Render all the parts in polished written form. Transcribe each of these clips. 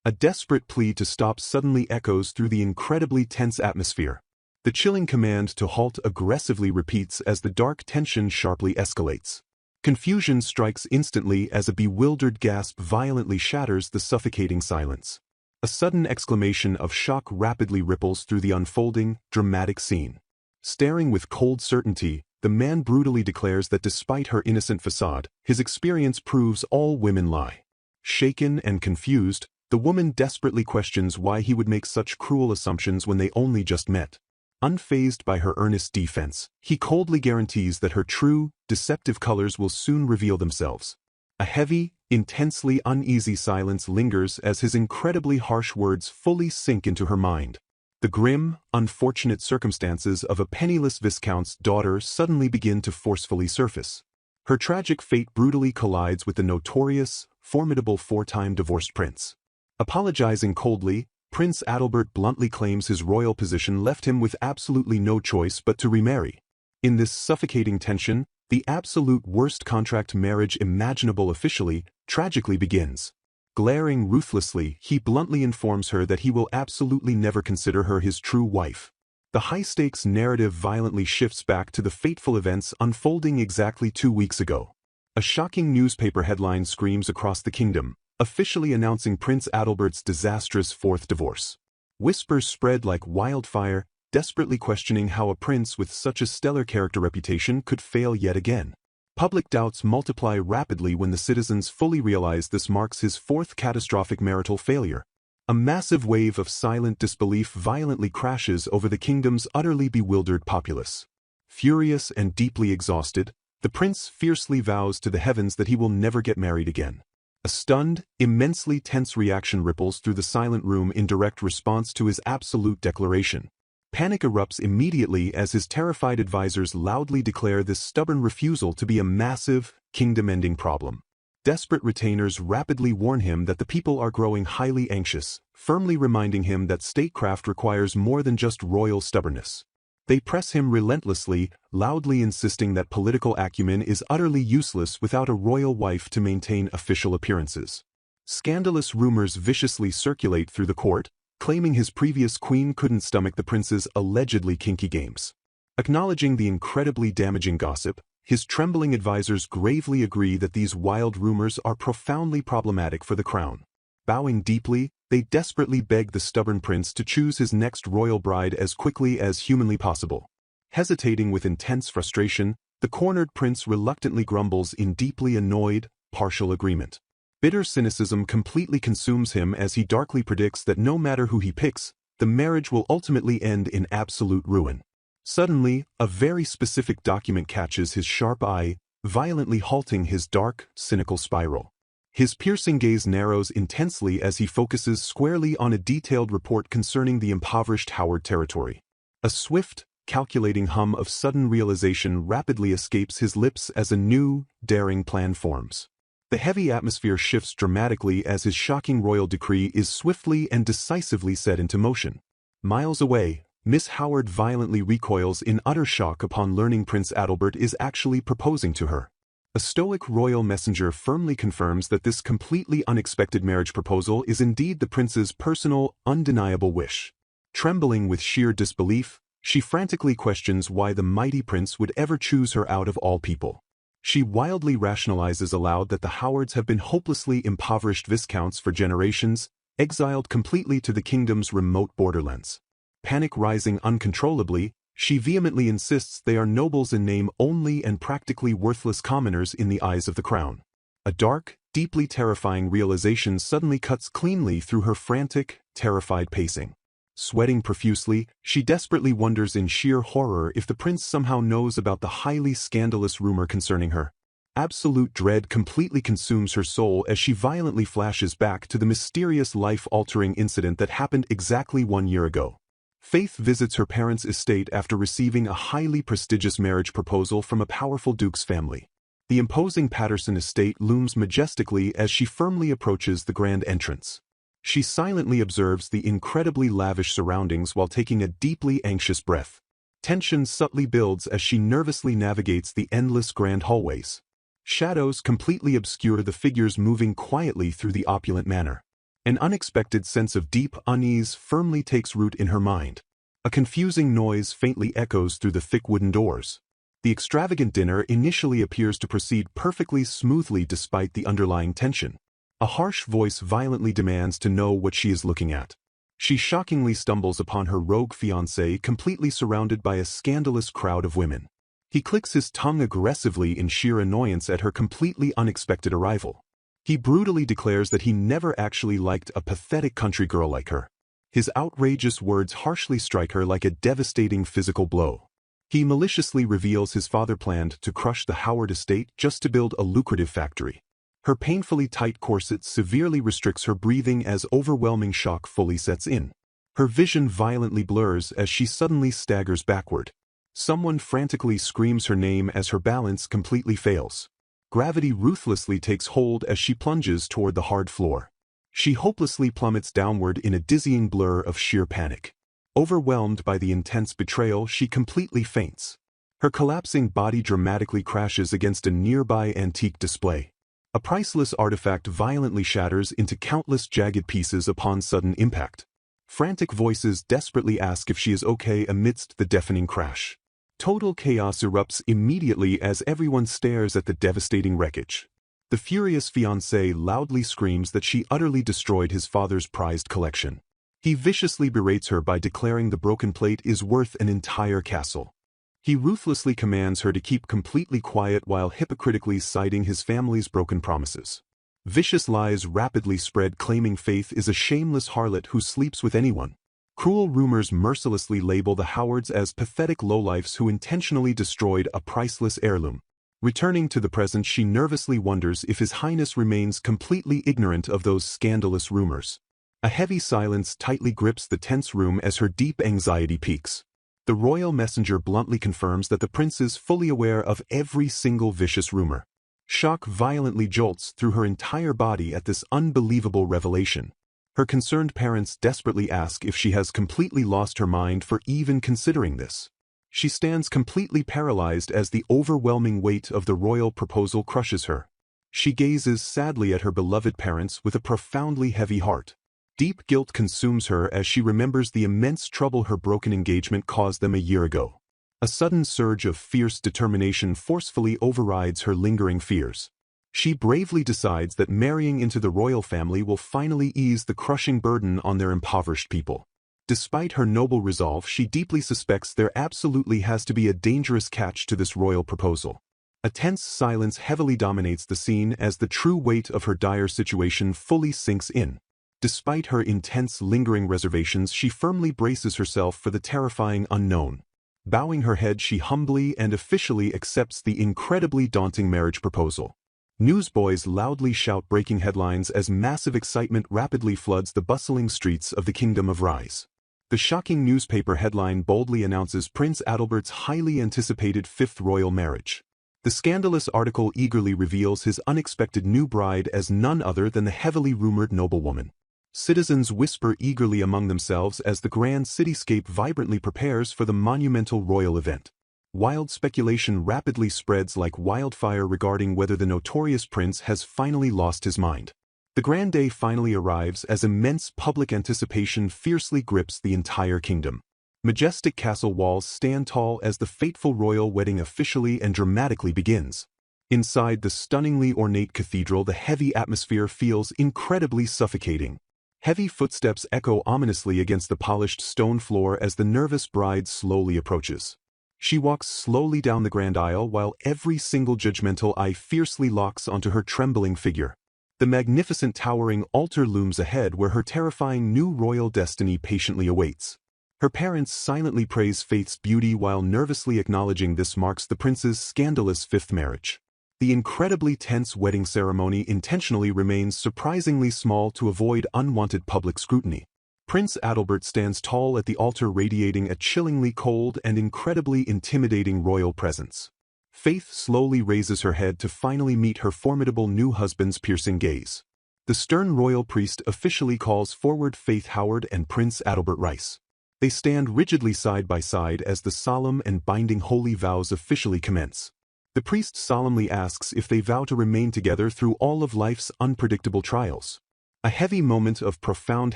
A desperate plea to stop suddenly echoes through the incredibly tense atmosphere. The chilling command to halt aggressively repeats as the dark tension sharply escalates. Confusion strikes instantly as a bewildered gasp violently shatters the suffocating silence. A sudden exclamation of shock rapidly ripples through the unfolding, dramatic scene. Staring with cold certainty, the man brutally declares that despite her innocent facade, his experience proves all women lie. Shaken and confused, the woman desperately questions why he would make such cruel assumptions when they only just met. Unfazed by her earnest defense, he coldly guarantees that her true, deceptive colors will soon reveal themselves. A heavy, intensely uneasy silence lingers as his incredibly harsh words fully sink into her mind. The grim, unfortunate circumstances of a penniless viscount's daughter suddenly begin to forcefully surface. Her tragic fate brutally collides with the notorious, formidable four-time divorced prince. Apologizing coldly, Prince Adalbert bluntly claims his royal position left him with absolutely no choice but to remarry. In this suffocating tension, the absolute worst contract marriage imaginable officially, tragically begins. Glaring ruthlessly, he bluntly informs her that he will absolutely never consider her his true wife. The high-stakes narrative violently shifts back to the fateful events unfolding exactly 2 weeks ago. A shocking newspaper headline screams across the kingdom, officially announcing Prince Adalbert's disastrous fourth divorce. Whispers spread like wildfire, desperately questioning how a prince with such a stellar character reputation could fail yet again. Public doubts multiply rapidly when the citizens fully realize this marks his fourth catastrophic marital failure. A massive wave of silent disbelief violently crashes over the kingdom's utterly bewildered populace. Furious and deeply exhausted, the prince fiercely vows to the heavens that he will never get married again. A stunned, immensely tense reaction ripples through the silent room in direct response to his absolute declaration. Panic erupts immediately as his terrified advisors loudly declare this stubborn refusal to be a massive, kingdom-ending problem. Desperate retainers rapidly warn him that the people are growing highly anxious, firmly reminding him that statecraft requires more than just royal stubbornness. They press him relentlessly, loudly insisting that political acumen is utterly useless without a royal wife to maintain official appearances. Scandalous rumors viciously circulate through the court, claiming his previous queen couldn't stomach the prince's allegedly kinky games. Acknowledging the incredibly damaging gossip, his trembling advisors gravely agree that these wild rumors are profoundly problematic for the crown. Bowing deeply, they desperately beg the stubborn prince to choose his next royal bride as quickly as humanly possible. Hesitating with intense frustration, the cornered prince reluctantly grumbles in deeply annoyed, partial agreement. Bitter cynicism completely consumes him as he darkly predicts that no matter who he picks, the marriage will ultimately end in absolute ruin. Suddenly, a very specific document catches his sharp eye, violently halting his dark, cynical spiral. His piercing gaze narrows intensely as he focuses squarely on a detailed report concerning the impoverished Howard territory. A swift, calculating hum of sudden realization rapidly escapes his lips as a new, daring plan forms. The heavy atmosphere shifts dramatically as his shocking royal decree is swiftly and decisively set into motion. Miles away, Miss Howard violently recoils in utter shock upon learning Prince Adalbert is actually proposing to her. A stoic royal messenger firmly confirms that this completely unexpected marriage proposal is indeed the prince's personal, undeniable wish. Trembling with sheer disbelief, she frantically questions why the mighty prince would ever choose her out of all people. She wildly rationalizes aloud that the Howards have been hopelessly impoverished viscounts for generations, exiled completely to the kingdom's remote borderlands. Panic rising uncontrollably, she vehemently insists they are nobles in name only and practically worthless commoners in the eyes of the crown. A dark, deeply terrifying realization suddenly cuts cleanly through her frantic, terrified pacing. Sweating profusely, she desperately wonders in sheer horror if the prince somehow knows about the highly scandalous rumor concerning her. Absolute dread completely consumes her soul as she violently flashes back to the mysterious life-altering incident that happened exactly 1 year ago. Faith visits her parents' estate after receiving a highly prestigious marriage proposal from a powerful duke's family. The imposing Patterson estate looms majestically as she firmly approaches the grand entrance. She silently observes the incredibly lavish surroundings while taking a deeply anxious breath. Tension subtly builds as she nervously navigates the endless grand hallways. Shadows completely obscure the figures moving quietly through the opulent manor. An unexpected sense of deep unease firmly takes root in her mind. A confusing noise faintly echoes through the thick wooden doors. The extravagant dinner initially appears to proceed perfectly smoothly despite the underlying tension. A harsh voice violently demands to know what she is looking at. She shockingly stumbles upon her rogue fiancé completely surrounded by a scandalous crowd of women. He clicks his tongue aggressively in sheer annoyance at her completely unexpected arrival. He brutally declares that he never actually liked a pathetic country girl like her. His outrageous words harshly strike her like a devastating physical blow. He maliciously reveals his father planned to crush the Howard estate just to build a lucrative factory. Her painfully tight corset severely restricts her breathing as overwhelming shock fully sets in. Her vision violently blurs as she suddenly staggers backward. Someone frantically screams her name as her balance completely fails. Gravity ruthlessly takes hold as she plunges toward the hard floor. She hopelessly plummets downward in a dizzying blur of sheer panic. Overwhelmed by the intense betrayal, she completely faints. Her collapsing body dramatically crashes against a nearby antique display. A priceless artifact violently shatters into countless jagged pieces upon sudden impact. Frantic voices desperately ask if she is okay amidst the deafening crash. Total chaos erupts immediately as everyone stares at the devastating wreckage. The furious fiancé loudly screams that she utterly destroyed his father's prized collection. He viciously berates her by declaring the broken plate is worth an entire castle. He ruthlessly commands her to keep completely quiet while hypocritically citing his family's broken promises. Vicious lies rapidly spread claiming Faith is a shameless harlot who sleeps with anyone. Cruel rumors mercilessly label the Howards as pathetic lowlifes who intentionally destroyed a priceless heirloom. Returning to the present, she nervously wonders if His Highness remains completely ignorant of those scandalous rumors. A heavy silence tightly grips the tense room as her deep anxiety peaks. The royal messenger bluntly confirms that the prince is fully aware of every single vicious rumor. Shock violently jolts through her entire body at this unbelievable revelation. Her concerned parents desperately ask if she has completely lost her mind for even considering this. She stands completely paralyzed as the overwhelming weight of the royal proposal crushes her. She gazes sadly at her beloved parents with a profoundly heavy heart. Deep guilt consumes her as she remembers the immense trouble her broken engagement caused them a year ago. A sudden surge of fierce determination forcefully overrides her lingering fears. She bravely decides that marrying into the royal family will finally ease the crushing burden on their impoverished people. Despite her noble resolve, she deeply suspects there absolutely has to be a dangerous catch to this royal proposal. A tense silence heavily dominates the scene as the true weight of her dire situation fully sinks in. Despite her intense lingering reservations, she firmly braces herself for the terrifying unknown. Bowing her head, she humbly and officially accepts the incredibly daunting marriage proposal. Newsboys loudly shout breaking headlines as massive excitement rapidly floods the bustling streets of the Kingdom of Rise. The shocking newspaper headline boldly announces Prince Adalbert's highly anticipated fifth royal marriage. The scandalous article eagerly reveals his unexpected new bride as none other than the heavily rumored noblewoman. Citizens whisper eagerly among themselves as the grand cityscape vibrantly prepares for the monumental royal event. Wild speculation rapidly spreads like wildfire regarding whether the notorious prince has finally lost his mind. The grand day finally arrives as immense public anticipation fiercely grips the entire kingdom. Majestic castle walls stand tall as the fateful royal wedding officially and dramatically begins. Inside the stunningly ornate cathedral, the heavy atmosphere feels incredibly suffocating. Heavy footsteps echo ominously against the polished stone floor as the nervous bride slowly approaches. She walks slowly down the grand aisle while every single judgmental eye fiercely locks onto her trembling figure. The magnificent towering altar looms ahead where her terrifying new royal destiny patiently awaits. Her parents silently praise Faith's beauty while nervously acknowledging this marks the prince's scandalous fifth marriage. The incredibly tense wedding ceremony intentionally remains surprisingly small to avoid unwanted public scrutiny. Prince Adalbert stands tall at the altar radiating a chillingly cold and incredibly intimidating royal presence. Faith slowly raises her head to finally meet her formidable new husband's piercing gaze. The stern royal priest officially calls forward Faith Howard and Prince Adalbert Rice. They stand rigidly side by side as the solemn and binding holy vows officially commence. The priest solemnly asks if they vow to remain together through all of life's unpredictable trials. A heavy moment of profound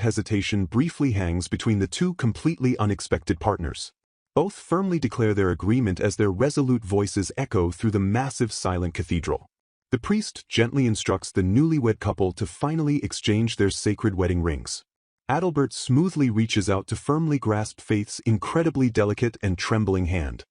hesitation briefly hangs between the two completely unexpected partners. Both firmly declare their agreement as their resolute voices echo through the massive silent cathedral. The priest gently instructs the newlywed couple to finally exchange their sacred wedding rings. Adalbert smoothly reaches out to firmly grasp Faith's incredibly delicate and trembling hand.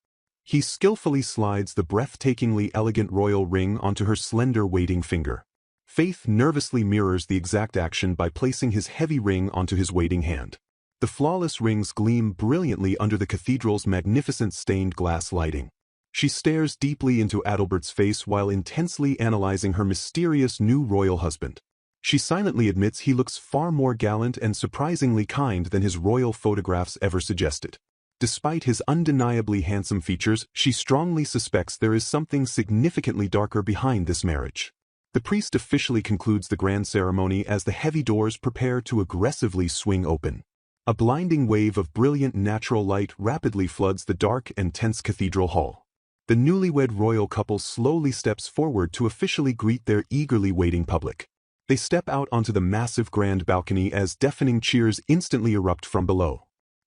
He skillfully slides the breathtakingly elegant royal ring onto her slender waiting finger. Faith nervously mirrors the exact action by placing his heavy ring onto his waiting hand. The flawless rings gleam brilliantly under the cathedral's magnificent stained glass lighting. She stares deeply into Adalbert's face while intensely analyzing her mysterious new royal husband. She silently admits he looks far more gallant and surprisingly kind than his royal photographs ever suggested. Despite his undeniably handsome features, she strongly suspects there is something significantly darker behind this marriage. The priest officially concludes the grand ceremony as the heavy doors prepare to aggressively swing open. A blinding wave of brilliant natural light rapidly floods the dark and tense cathedral hall. The newlywed royal couple slowly steps forward to officially greet their eagerly waiting public. They step out onto the massive grand balcony as deafening cheers instantly erupt from below.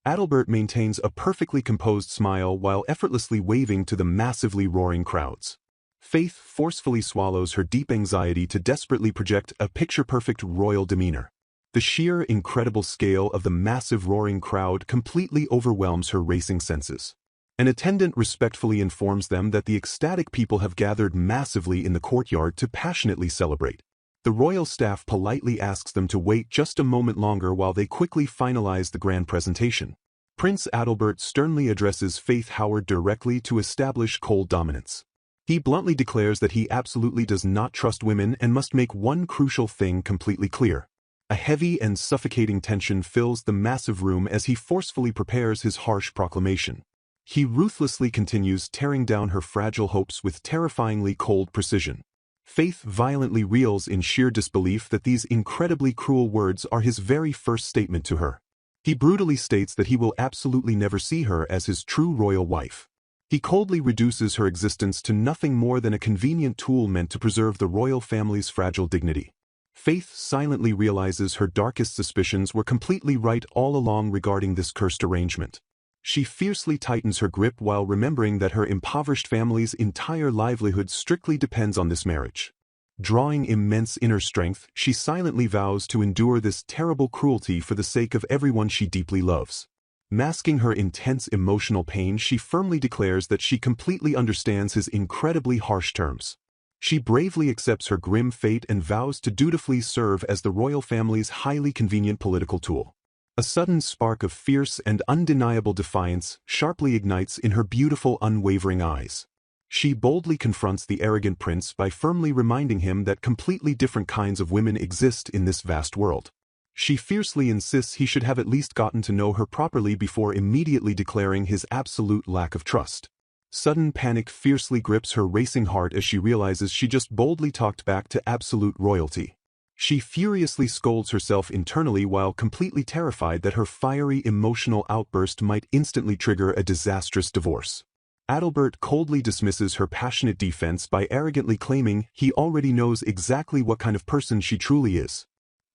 Adalbert maintains a perfectly composed smile while effortlessly waving to the massively roaring crowds. Faith forcefully swallows her deep anxiety to desperately project a picture-perfect royal demeanor. The sheer, incredible scale of the massive roaring crowd completely overwhelms her racing senses. An attendant respectfully informs them that the ecstatic people have gathered massively in the courtyard to passionately celebrate. The royal staff politely asks them to wait just a moment longer while they quickly finalize the grand presentation. Prince Adalbert sternly addresses Faith Howard directly to establish cold dominance. He bluntly declares that he absolutely does not trust women and must make one crucial thing completely clear. A heavy and suffocating tension fills the massive room as he forcefully prepares his harsh proclamation. He ruthlessly continues tearing down her fragile hopes with terrifyingly cold precision. Faith violently reels in sheer disbelief that these incredibly cruel words are his very first statement to her. He brutally states that he will absolutely never see her as his true royal wife. He coldly reduces her existence to nothing more than a convenient tool meant to preserve the royal family's fragile dignity. Faith silently realizes her darkest suspicions were completely right all along regarding this cursed arrangement. She fiercely tightens her grip while remembering that her impoverished family's entire livelihood strictly depends on this marriage. Drawing immense inner strength, she silently vows to endure this terrible cruelty for the sake of everyone she deeply loves. Masking her intense emotional pain, she firmly declares that she completely understands his incredibly harsh terms. She bravely accepts her grim fate and vows to dutifully serve as the royal family's highly convenient political tool. A sudden spark of fierce and undeniable defiance sharply ignites in her beautiful, unwavering eyes. She boldly confronts the arrogant prince by firmly reminding him that completely different kinds of women exist in this vast world. She fiercely insists he should have at least gotten to know her properly before immediately declaring his absolute lack of trust. Sudden panic fiercely grips her racing heart as she realizes she just boldly talked back to absolute royalty. She furiously scolds herself internally while completely terrified that her fiery emotional outburst might instantly trigger a disastrous divorce. Adalbert coldly dismisses her passionate defense by arrogantly claiming he already knows exactly what kind of person she truly is.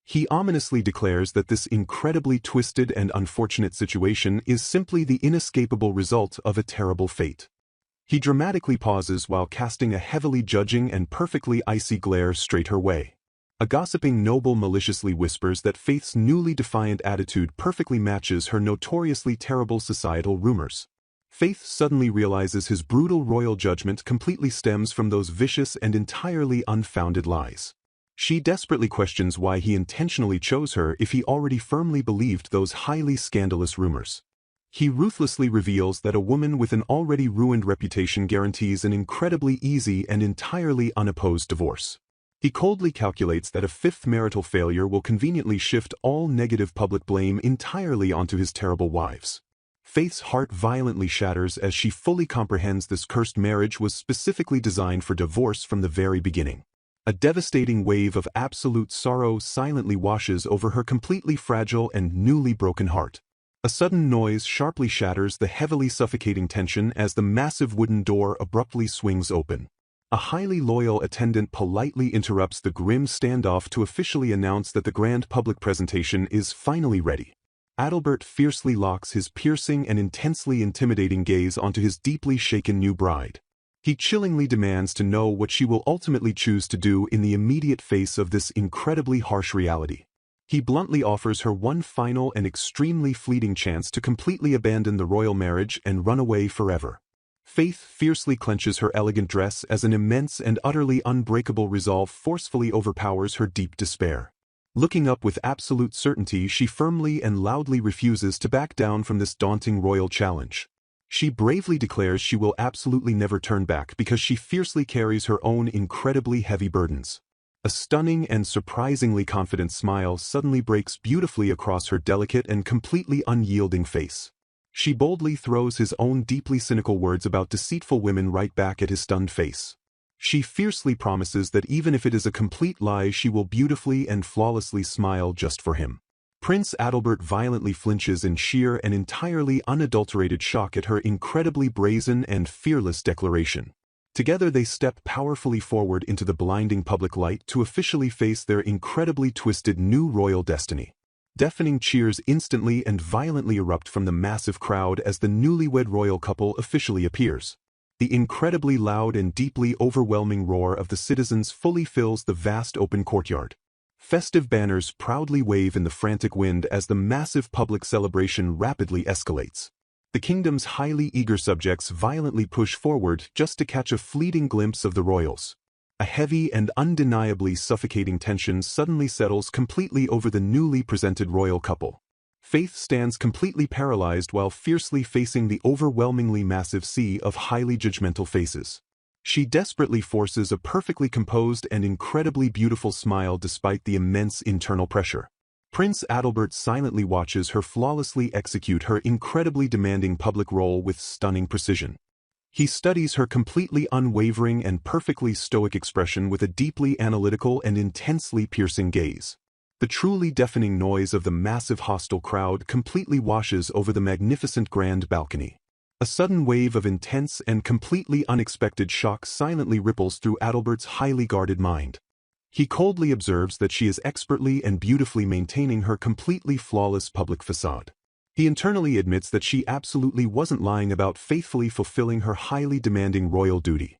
He ominously declares that this incredibly twisted and unfortunate situation is simply the inescapable result of a terrible fate. He dramatically pauses while casting a heavily judging and perfectly icy glare straight her way. A gossiping noble maliciously whispers that Faith's newly defiant attitude perfectly matches her notoriously terrible societal rumors. Faith suddenly realizes his brutal royal judgment completely stems from those vicious and entirely unfounded lies. She desperately questions why he intentionally chose her if he already firmly believed those highly scandalous rumors. He ruthlessly reveals that a woman with an already ruined reputation guarantees an incredibly easy and entirely unopposed divorce. He coldly calculates that a fifth marital failure will conveniently shift all negative public blame entirely onto his terrible wives. Faith's heart violently shatters as she fully comprehends this cursed marriage was specifically designed for divorce from the very beginning. A devastating wave of absolute sorrow silently washes over her completely fragile and newly broken heart. A sudden noise sharply shatters the heavily suffocating tension as the massive wooden door abruptly swings open. A highly loyal attendant politely interrupts the grim standoff to officially announce that the grand public presentation is finally ready. Adalbert fiercely locks his piercing and intensely intimidating gaze onto his deeply shaken new bride. He chillingly demands to know what she will ultimately choose to do in the immediate face of this incredibly harsh reality. He bluntly offers her one final and extremely fleeting chance to completely abandon the royal marriage and run away forever. Faith fiercely clenches her elegant dress as an immense and utterly unbreakable resolve forcefully overpowers her deep despair. Looking up with absolute certainty, she firmly and loudly refuses to back down from this daunting royal challenge. She bravely declares she will absolutely never turn back because she fiercely carries her own incredibly heavy burdens. A stunning and surprisingly confident smile suddenly breaks beautifully across her delicate and completely unyielding face. She boldly throws his own deeply cynical words about deceitful women right back at his stunned face. She fiercely promises that even if it is a complete lie, she will beautifully and flawlessly smile just for him. Prince Adalbert violently flinches in sheer and entirely unadulterated shock at her incredibly brazen and fearless declaration. Together they step powerfully forward into the blinding public light to officially face their incredibly twisted new royal destiny. Deafening cheers instantly and violently erupt from the massive crowd as the newlywed royal couple officially appears. The incredibly loud and deeply overwhelming roar of the citizens fully fills the vast open courtyard. Festive banners proudly wave in the frantic wind as the massive public celebration rapidly escalates. The kingdom's highly eager subjects violently push forward just to catch a fleeting glimpse of the royals. A heavy and undeniably suffocating tension suddenly settles completely over the newly presented royal couple. Faith stands completely paralyzed while fiercely facing the overwhelmingly massive sea of highly judgmental faces. She desperately forces a perfectly composed and incredibly beautiful smile despite the immense internal pressure. Prince Adalbert silently watches her flawlessly execute her incredibly demanding public role with stunning precision. He studies her completely unwavering and perfectly stoic expression with a deeply analytical and intensely piercing gaze. The truly deafening noise of the massive hostile crowd completely washes over the magnificent grand balcony. A sudden wave of intense and completely unexpected shock silently ripples through Adalbert's highly guarded mind. He coldly observes that she is expertly and beautifully maintaining her completely flawless public facade. He internally admits that she absolutely wasn't lying about faithfully fulfilling her highly demanding royal duty.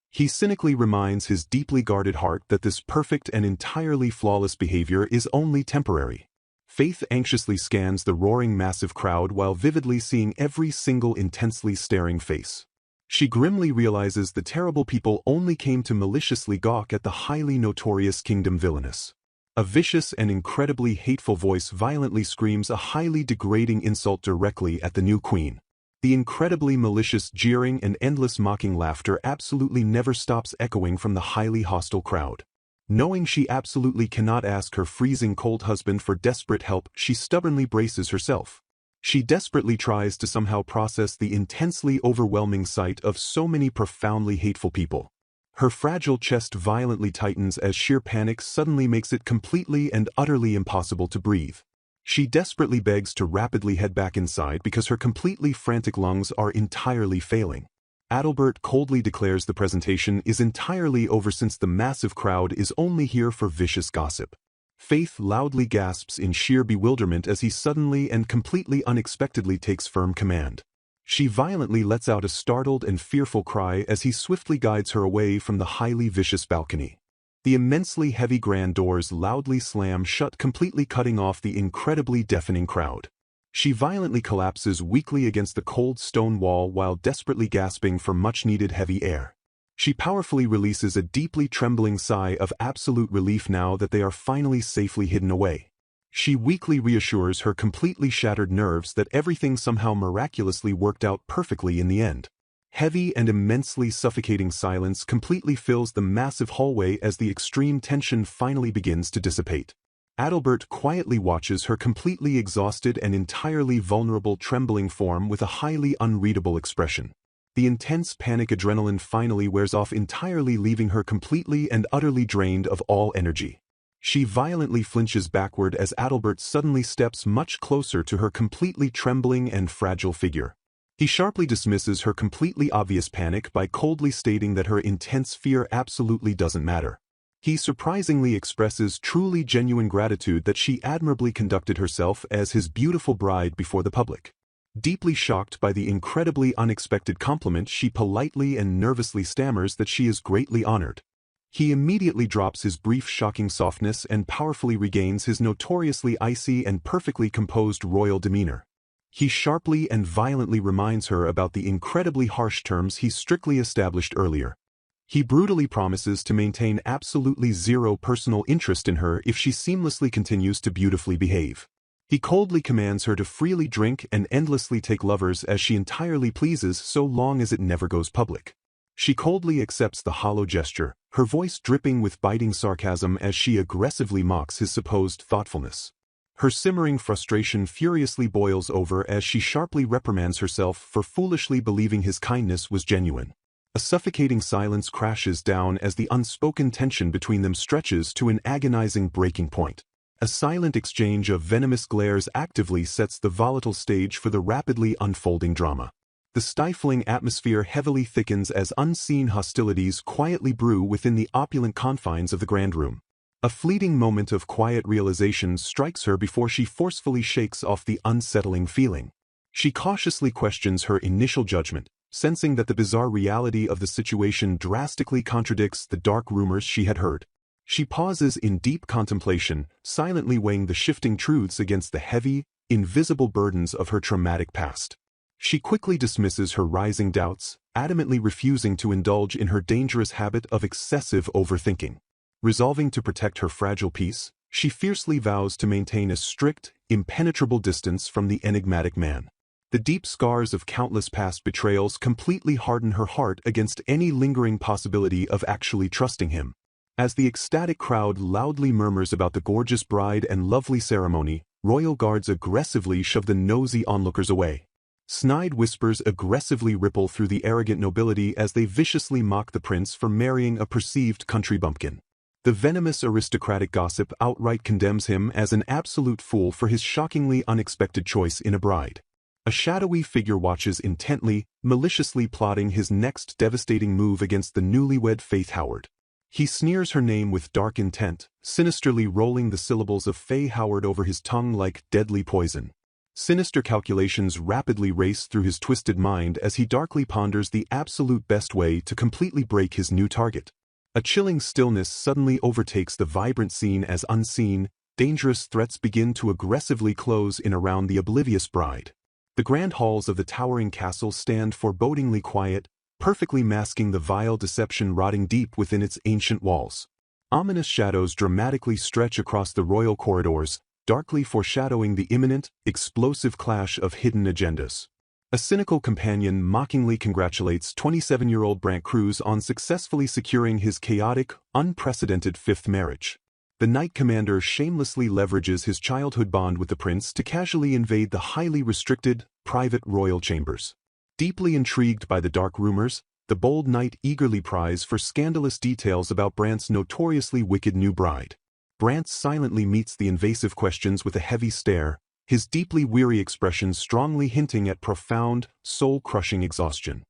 He cynically reminds his deeply guarded heart that this perfect and entirely flawless behavior is only temporary. Faith anxiously scans the roaring massive crowd while vividly seeing every single intensely staring face. She grimly realizes the terrible people only came to maliciously gawk at the highly notorious kingdom Villainess. A vicious and incredibly hateful voice violently screams a highly degrading insult directly at the new queen. The incredibly malicious jeering and endless mocking laughter absolutely never stops echoing from the highly hostile crowd. Knowing she absolutely cannot ask her freezing cold husband for desperate help, she stubbornly braces herself. She desperately tries to somehow process the intensely overwhelming sight of so many profoundly hateful people. Her fragile chest violently tightens as sheer panic suddenly makes it completely and utterly impossible to breathe. She desperately begs to rapidly head back inside because her completely frantic lungs are entirely failing. Adalbert coldly declares the presentation is entirely over since the massive crowd is only here for vicious gossip. Faith loudly gasps in sheer bewilderment as he suddenly and completely unexpectedly takes firm command. She violently lets out a startled and fearful cry as he swiftly guides her away from the highly vicious balcony. The immensely heavy grand doors loudly slam shut, completely cutting off the incredibly deafening crowd. She violently collapses weakly against the cold stone wall while desperately gasping for much-needed heavy air. She powerfully releases a deeply trembling sigh of absolute relief now that they are finally safely hidden away. She weakly reassures her completely shattered nerves that everything somehow miraculously worked out perfectly in the end. Heavy and immensely suffocating silence completely fills the massive hallway as the extreme tension finally begins to dissipate. Adalbert quietly watches her completely exhausted and entirely vulnerable trembling form with a highly unreadable expression. The intense panic adrenaline finally wears off entirely, leaving her completely and utterly drained of all energy. She violently flinches backward as Adalbert suddenly steps much closer to her completely trembling and fragile figure. He sharply dismisses her completely obvious panic by coldly stating that her intense fear absolutely doesn't matter. He surprisingly expresses truly genuine gratitude that she admirably conducted herself as his beautiful bride before the public. Deeply shocked by the incredibly unexpected compliment, she politely and nervously stammers that she is greatly honored. He immediately drops his brief shocking softness and powerfully regains his notoriously icy and perfectly composed royal demeanor. He sharply and violently reminds her about the incredibly harsh terms he strictly established earlier. He brutally promises to maintain absolutely zero personal interest in her if she seamlessly continues to beautifully behave. He coldly commands her to freely drink and endlessly take lovers as she entirely pleases so long as it never goes public. She coldly accepts the hollow gesture, her voice dripping with biting sarcasm as she aggressively mocks his supposed thoughtfulness. Her simmering frustration furiously boils over as she sharply reprimands herself for foolishly believing his kindness was genuine. A suffocating silence crashes down as the unspoken tension between them stretches to an agonizing breaking point. A silent exchange of venomous glares actively sets the volatile stage for the rapidly unfolding drama. The stifling atmosphere heavily thickens as unseen hostilities quietly brew within the opulent confines of the grand room. A fleeting moment of quiet realization strikes her before she forcefully shakes off the unsettling feeling. She cautiously questions her initial judgment, sensing that the bizarre reality of the situation drastically contradicts the dark rumors she had heard. She pauses in deep contemplation, silently weighing the shifting truths against the heavy, invisible burdens of her traumatic past. She quickly dismisses her rising doubts, adamantly refusing to indulge in her dangerous habit of excessive overthinking. Resolving to protect her fragile peace, she fiercely vows to maintain a strict, impenetrable distance from the enigmatic man. The deep scars of countless past betrayals completely harden her heart against any lingering possibility of actually trusting him. As the ecstatic crowd loudly murmurs about the gorgeous bride and lovely ceremony, royal guards aggressively shove the nosy onlookers away. Snide whispers aggressively ripple through the arrogant nobility as they viciously mock the prince for marrying a perceived country bumpkin. The venomous aristocratic gossip outright condemns him as an absolute fool for his shockingly unexpected choice in a bride. A shadowy figure watches intently, maliciously plotting his next devastating move against the newlywed Faith Howard. He sneers her name with dark intent, sinisterly rolling the syllables of Faye Howard over his tongue like deadly poison. Sinister calculations rapidly race through his twisted mind as he darkly ponders the absolute best way to completely break his new target. A chilling stillness suddenly overtakes the vibrant scene as unseen, dangerous threats begin to aggressively close in around the oblivious bride. The grand halls of the towering castle stand forebodingly quiet, perfectly masking the vile deception rotting deep within its ancient walls. Ominous shadows dramatically stretch across the royal corridors, darkly foreshadowing the imminent, explosive clash of hidden agendas. A cynical companion mockingly congratulates 27-year-old Brant Cruz on successfully securing his chaotic, unprecedented fifth marriage. The Knight Commander shamelessly leverages his childhood bond with the prince to casually invade the highly restricted, private royal chambers. Deeply intrigued by the dark rumors, the bold knight eagerly pries for scandalous details about Brant's notoriously wicked new bride. Brant silently meets the invasive questions with a heavy stare, his deeply weary expression strongly hinting at profound, soul-crushing exhaustion.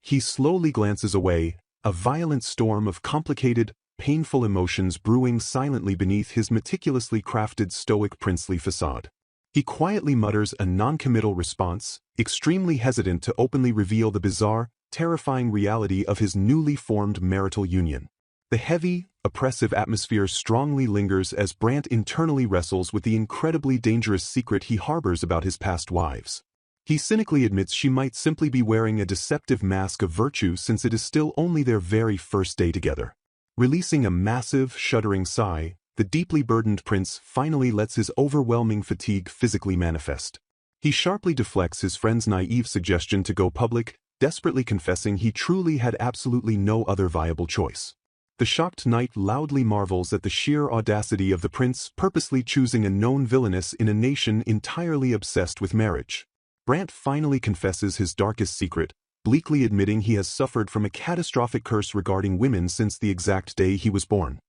He slowly glances away, a violent storm of complicated, painful emotions brewing silently beneath his meticulously crafted stoic princely facade. He quietly mutters a non-committal response, extremely hesitant to openly reveal the bizarre, terrifying reality of his newly formed marital union. The heavy, oppressive atmosphere strongly lingers as Brant internally wrestles with the incredibly dangerous secret he harbors about his past wives. He cynically admits she might simply be wearing a deceptive mask of virtue since it is still only their very first day together. Releasing a massive, shuddering sigh, the deeply burdened prince finally lets his overwhelming fatigue physically manifest. He sharply deflects his friend's naive suggestion to go public, desperately confessing he truly had absolutely no other viable choice. The shocked knight loudly marvels at the sheer audacity of the prince purposely choosing a known villainess in a nation entirely obsessed with marriage. Brant finally confesses his darkest secret, bleakly admitting he has suffered from a catastrophic curse regarding women since the exact day he was born.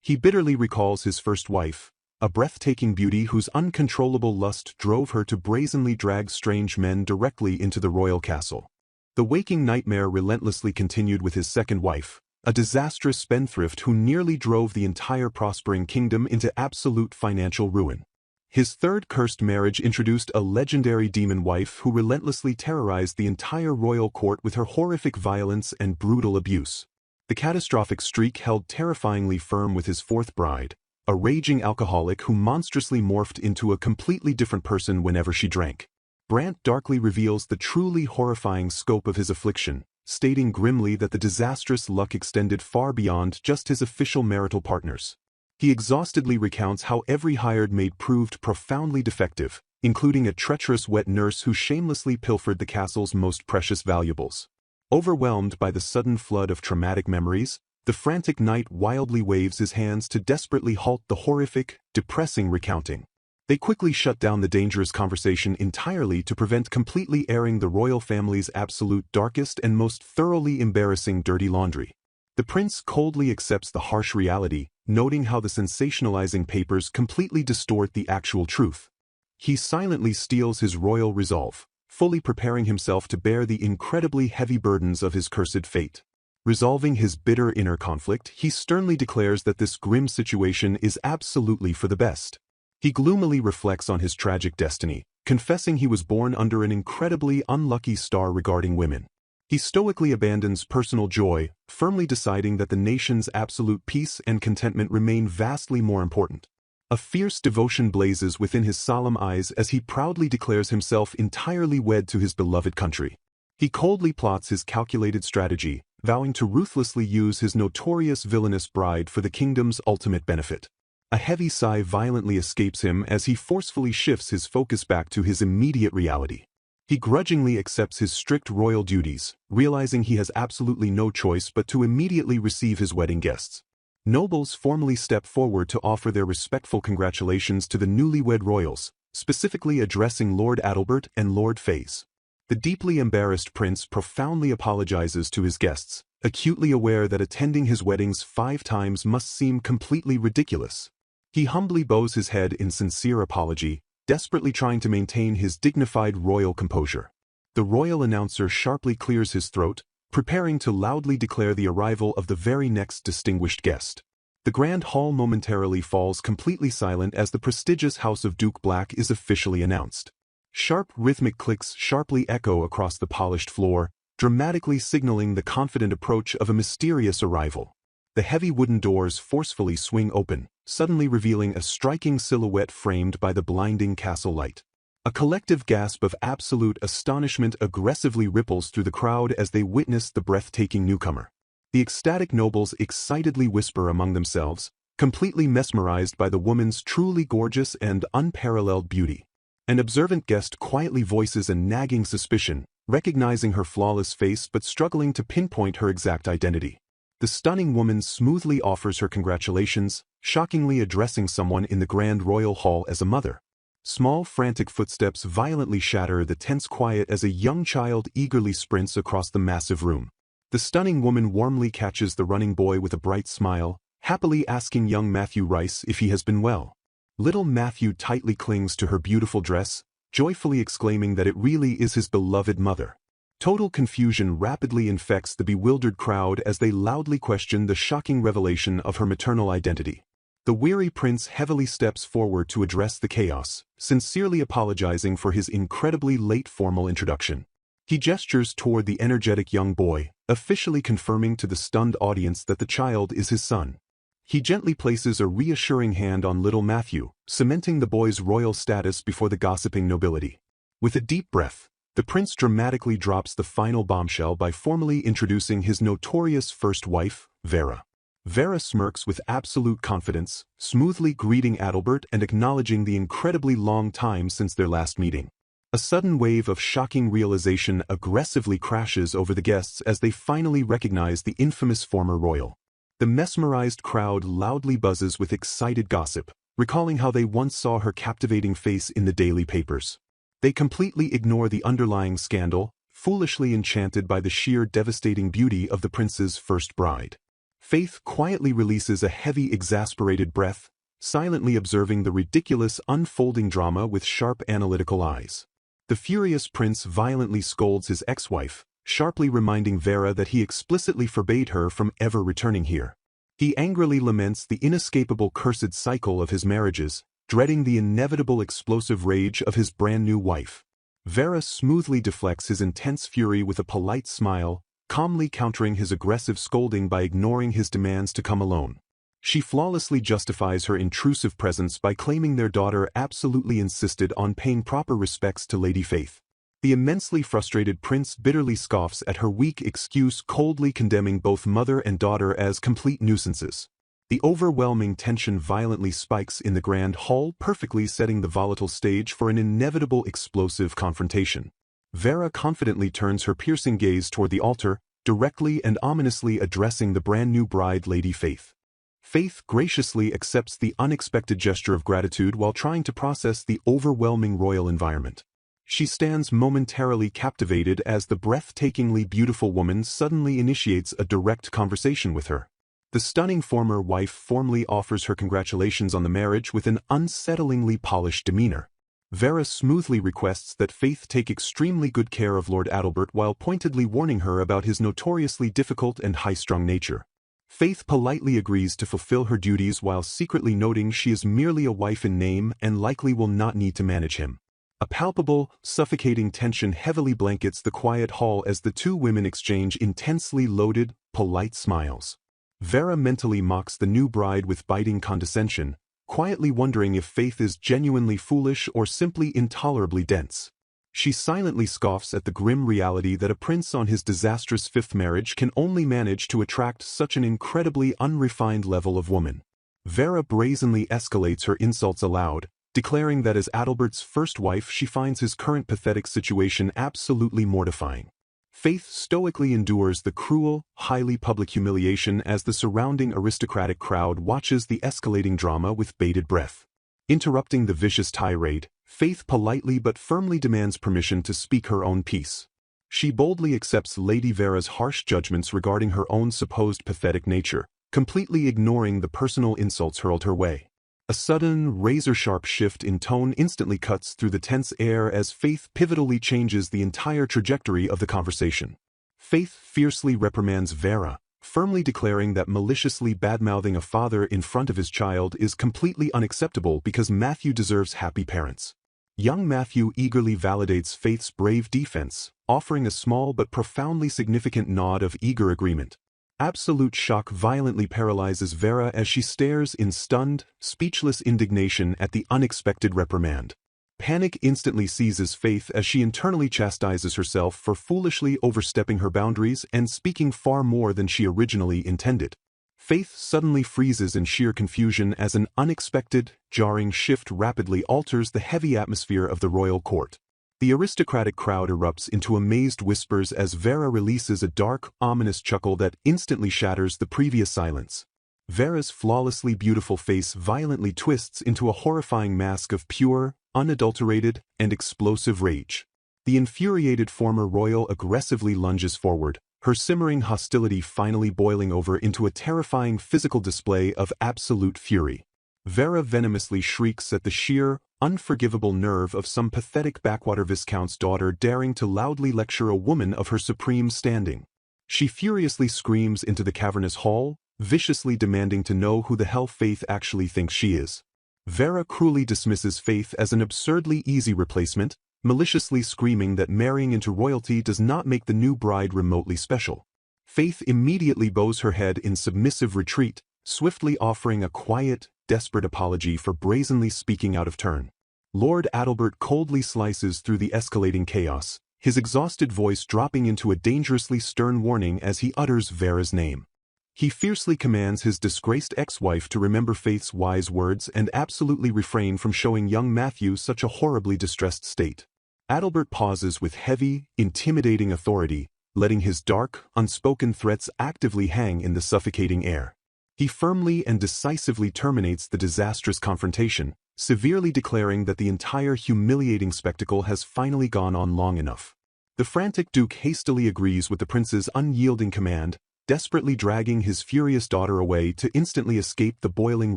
He bitterly recalls his first wife, a breathtaking beauty whose uncontrollable lust drove her to brazenly drag strange men directly into the royal castle. The waking nightmare relentlessly continued with his second wife, a disastrous spendthrift who nearly drove the entire prospering kingdom into absolute financial ruin. His third cursed marriage introduced a legendary demon wife who relentlessly terrorized the entire royal court with her horrific violence and brutal abuse. The catastrophic streak held terrifyingly firm with his fourth bride, a raging alcoholic who monstrously morphed into a completely different person whenever she drank. Brant darkly reveals the truly horrifying scope of his affliction, stating grimly that the disastrous luck extended far beyond just his official marital partners. He exhaustedly recounts how every hired maid proved profoundly defective, including a treacherous wet nurse who shamelessly pilfered the castle's most precious valuables. Overwhelmed by the sudden flood of traumatic memories, the frantic knight wildly waves his hands to desperately halt the horrific, depressing recounting. They quickly shut down the dangerous conversation entirely to prevent completely airing the royal family's absolute darkest and most thoroughly embarrassing dirty laundry. The prince coldly accepts the harsh reality, noting how the sensationalizing papers completely distort the actual truth. He silently steels his royal resolve, fully preparing himself to bear the incredibly heavy burdens of his cursed fate. Resolving his bitter inner conflict, he sternly declares that this grim situation is absolutely for the best. He gloomily reflects on his tragic destiny, confessing he was born under an incredibly unlucky star regarding women. He stoically abandons personal joy, firmly deciding that the nation's absolute peace and contentment remain vastly more important. A fierce devotion blazes within his solemn eyes as he proudly declares himself entirely wed to his beloved country. He coldly plots his calculated strategy, vowing to ruthlessly use his notorious villainous bride for the kingdom's ultimate benefit. A heavy sigh violently escapes him as he forcefully shifts his focus back to his immediate reality. He grudgingly accepts his strict royal duties, realizing he has absolutely no choice but to immediately receive his wedding guests. Nobles formally step forward to offer their respectful congratulations to the newlywed royals, specifically addressing Lord Adalbert and Lord Faze. The deeply embarrassed prince profoundly apologizes to his guests, acutely aware that attending his weddings 5 times must seem completely ridiculous. He humbly bows his head in sincere apology, desperately trying to maintain his dignified royal composure. The royal announcer sharply clears his throat, preparing to loudly declare the arrival of the very next distinguished guest. The grand hall momentarily falls completely silent as the prestigious House of Duke Black is officially announced. Sharp rhythmic clicks sharply echo across the polished floor, dramatically signaling the confident approach of a mysterious arrival. The heavy wooden doors forcefully swing open, suddenly revealing a striking silhouette framed by the blinding castle light. A collective gasp of absolute astonishment aggressively ripples through the crowd as they witness the breathtaking newcomer. The ecstatic nobles excitedly whisper among themselves, completely mesmerized by the woman's truly gorgeous and unparalleled beauty. An observant guest quietly voices a nagging suspicion, recognizing her flawless face but struggling to pinpoint her exact identity. The stunning woman smoothly offers her congratulations, shockingly addressing someone in the grand royal hall as a mother. Small frantic footsteps violently shatter the tense quiet as a young child eagerly sprints across the massive room. The stunning woman warmly catches the running boy with a bright smile, happily asking young Matthew Rice if he has been well. Little Matthew tightly clings to her beautiful dress, joyfully exclaiming that it really is his beloved mother. Total confusion rapidly infects the bewildered crowd as they loudly question the shocking revelation of her maternal identity. The weary prince heavily steps forward to address the chaos, sincerely apologizing for his incredibly late formal introduction. He gestures toward the energetic young boy, officially confirming to the stunned audience that the child is his son. He gently places a reassuring hand on little Matthew, cementing the boy's royal status before the gossiping nobility. With a deep breath, the prince dramatically drops the final bombshell by formally introducing his notorious first wife, Vera. Vera smirks with absolute confidence, smoothly greeting Adalbert and acknowledging the incredibly long time since their last meeting. A sudden wave of shocking realization aggressively crashes over the guests as they finally recognize the infamous former royal. The mesmerized crowd loudly buzzes with excited gossip, recalling how they once saw her captivating face in the daily papers. They completely ignore the underlying scandal, foolishly enchanted by the sheer devastating beauty of the prince's first bride. Faith quietly releases a heavy, exasperated breath, silently observing the ridiculous unfolding drama with sharp analytical eyes. The furious prince violently scolds his ex-wife, sharply reminding Vera that he explicitly forbade her from ever returning here. He angrily laments the inescapable cursed cycle of his marriages, dreading the inevitable explosive rage of his brand-new wife. Vera smoothly deflects his intense fury with a polite smile, calmly countering his aggressive scolding by ignoring his demands to come alone. She flawlessly justifies her intrusive presence by claiming their daughter absolutely insisted on paying proper respects to Lady Faith. The immensely frustrated prince bitterly scoffs at her weak excuse, coldly condemning both mother and daughter as complete nuisances. The overwhelming tension violently spikes in the grand hall, perfectly setting the volatile stage for an inevitable explosive confrontation. Vera confidently turns her piercing gaze toward the altar, directly and ominously addressing the brand-new bride Lady Faith. Faith graciously accepts the unexpected gesture of gratitude while trying to process the overwhelming royal environment. She stands momentarily captivated as the breathtakingly beautiful woman suddenly initiates a direct conversation with her. The stunning former wife formally offers her congratulations on the marriage with an unsettlingly polished demeanor. Vera smoothly requests that Faith take extremely good care of Lord Adalbert while pointedly warning her about his notoriously difficult and high-strung nature. Faith politely agrees to fulfill her duties while secretly noting she is merely a wife in name and likely will not need to manage him. A palpable, suffocating tension heavily blankets the quiet hall as the two women exchange intensely loaded, polite smiles. Vera mentally mocks the new bride with biting condescension, quietly wondering if Faith is genuinely foolish or simply intolerably dense. She silently scoffs at the grim reality that a prince on his disastrous fifth marriage can only manage to attract such an incredibly unrefined level of woman. Vera brazenly escalates her insults aloud, declaring that as Adalbert's first wife she finds his current pathetic situation absolutely mortifying. Faith stoically endures the cruel, highly public humiliation as the surrounding aristocratic crowd watches the escalating drama with bated breath. Interrupting the vicious tirade, Faith politely but firmly demands permission to speak her own piece. She boldly accepts Lady Vera's harsh judgments regarding her own supposed pathetic nature, completely ignoring the personal insults hurled her way. A sudden, razor-sharp shift in tone instantly cuts through the tense air as Faith pivotally changes the entire trajectory of the conversation. Faith fiercely reprimands Vera, firmly declaring that maliciously badmouthing a father in front of his child is completely unacceptable because Matthew deserves happy parents. Young Matthew eagerly validates Faith's brave defense, offering a small but profoundly significant nod of eager agreement. Absolute shock violently paralyzes Vera as she stares in stunned, speechless indignation at the unexpected reprimand. Panic instantly seizes Faith as she internally chastises herself for foolishly overstepping her boundaries and speaking far more than she originally intended. Faith suddenly freezes in sheer confusion as an unexpected, jarring shift rapidly alters the heavy atmosphere of the royal court. The aristocratic crowd erupts into amazed whispers as Vera releases a dark, ominous chuckle that instantly shatters the previous silence. Vera's flawlessly beautiful face violently twists into a horrifying mask of pure, unadulterated, and explosive rage. The infuriated former royal aggressively lunges forward, her simmering hostility finally boiling over into a terrifying physical display of absolute fury. Vera venomously shrieks at the sheer, unforgivable nerve of some pathetic backwater viscount's daughter daring to loudly lecture a woman of her supreme standing. She furiously screams into the cavernous hall, viciously demanding to know who the hell Faith actually thinks she is. Vera cruelly dismisses Faith as an absurdly easy replacement, maliciously screaming that marrying into royalty does not make the new bride remotely special. Faith immediately bows her head in submissive retreat, swiftly offering a quiet, desperate apology for brazenly speaking out of turn. Lord Adalbert coldly slices through the escalating chaos, his exhausted voice dropping into a dangerously stern warning as he utters Vera's name. He fiercely commands his disgraced ex-wife to remember Faith's wise words and absolutely refrain from showing young Matthew such a horribly distressed state. Adalbert pauses with heavy, intimidating authority, letting his dark, unspoken threats actively hang in the suffocating air. He firmly and decisively terminates the disastrous confrontation, severely declaring that the entire humiliating spectacle has finally gone on long enough. The frantic Duke hastily agrees with the prince's unyielding command, desperately dragging his furious daughter away to instantly escape the boiling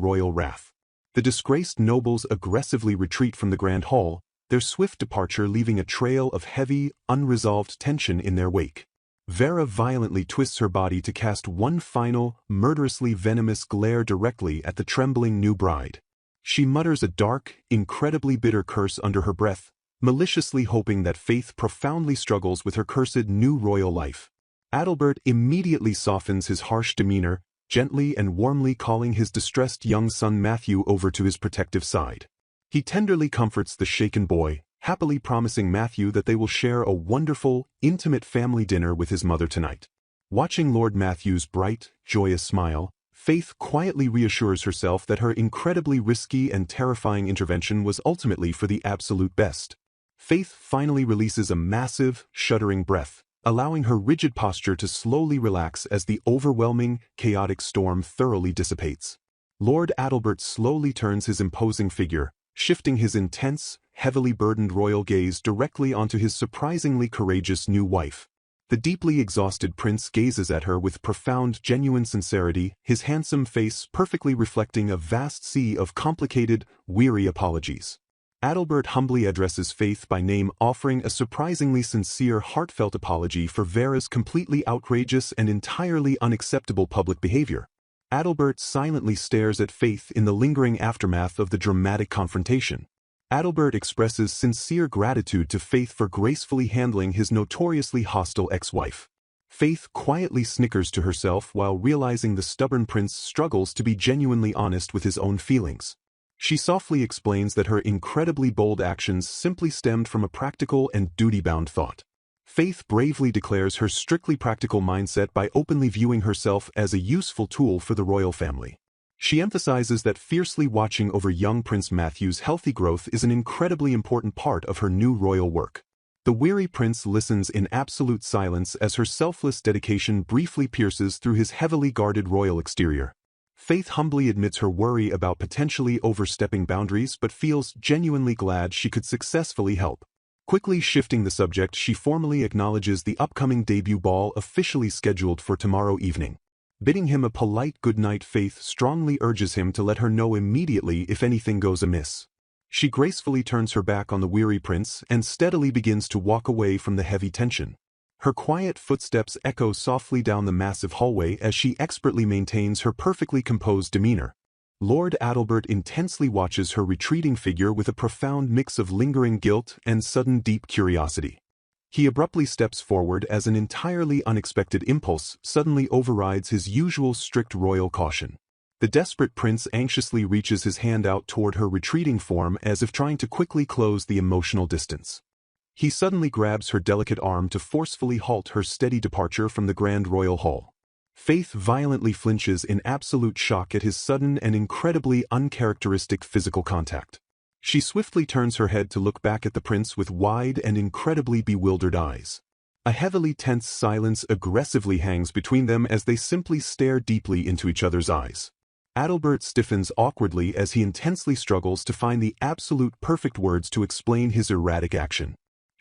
royal wrath. The disgraced nobles aggressively retreat from the grand hall, their swift departure leaving a trail of heavy, unresolved tension in their wake. Vera violently twists her body to cast one final, murderously venomous glare directly at the trembling new bride. She mutters a dark, incredibly bitter curse under her breath, maliciously hoping that Faith profoundly struggles with her cursed new royal life. Adalbert immediately softens his harsh demeanor, gently and warmly calling his distressed young son Matthew over to his protective side. He tenderly comforts the shaken boy, happily promising Matthew that they will share a wonderful, intimate family dinner with his mother tonight. Watching Lord Matthew's bright, joyous smile, Faith quietly reassures herself that her incredibly risky and terrifying intervention was ultimately for the absolute best. Faith finally releases a massive, shuddering breath, allowing her rigid posture to slowly relax as the overwhelming, chaotic storm thoroughly dissipates. Lord Adalbert slowly turns his imposing figure, shifting his intense, heavily burdened royal gaze directly onto his surprisingly courageous new wife. The deeply exhausted prince gazes at her with profound, genuine sincerity, his handsome face perfectly reflecting a vast sea of complicated, weary apologies. Adalbert humbly addresses Faith by name, offering a surprisingly sincere, heartfelt apology for Vera's completely outrageous and entirely unacceptable public behavior. Adalbert silently stares at Faith in the lingering aftermath of the dramatic confrontation. Adalbert expresses sincere gratitude to Faith for gracefully handling his notoriously hostile ex-wife. Faith quietly snickers to herself while realizing the stubborn prince struggles to be genuinely honest with his own feelings. She softly explains that her incredibly bold actions simply stemmed from a practical and duty-bound thought. Faith bravely declares her strictly practical mindset by openly viewing herself as a useful tool for the royal family. She emphasizes that fiercely watching over young Prince Matthew's healthy growth is an incredibly important part of her new royal work. The weary prince listens in absolute silence as her selfless dedication briefly pierces through his heavily guarded royal exterior. Faith humbly admits her worry about potentially overstepping boundaries but feels genuinely glad she could successfully help. Quickly shifting the subject, she formally acknowledges the upcoming debut ball officially scheduled for tomorrow evening. Bidding him a polite goodnight, Faith strongly urges him to let her know immediately if anything goes amiss. She gracefully turns her back on the weary prince and steadily begins to walk away from the heavy tension. Her quiet footsteps echo softly down the massive hallway as she expertly maintains her perfectly composed demeanor. Lord Adalbert intensely watches her retreating figure with a profound mix of lingering guilt and sudden deep curiosity. He abruptly steps forward as an entirely unexpected impulse suddenly overrides his usual strict royal caution. The desperate prince anxiously reaches his hand out toward her retreating form as if trying to quickly close the emotional distance. He suddenly grabs her delicate arm to forcefully halt her steady departure from the grand royal hall. Faith violently flinches in absolute shock at his sudden and incredibly uncharacteristic physical contact. She swiftly turns her head to look back at the prince with wide and incredibly bewildered eyes. A heavily tense silence aggressively hangs between them as they simply stare deeply into each other's eyes. Adalbert stiffens awkwardly as he intensely struggles to find the absolute perfect words to explain his erratic action.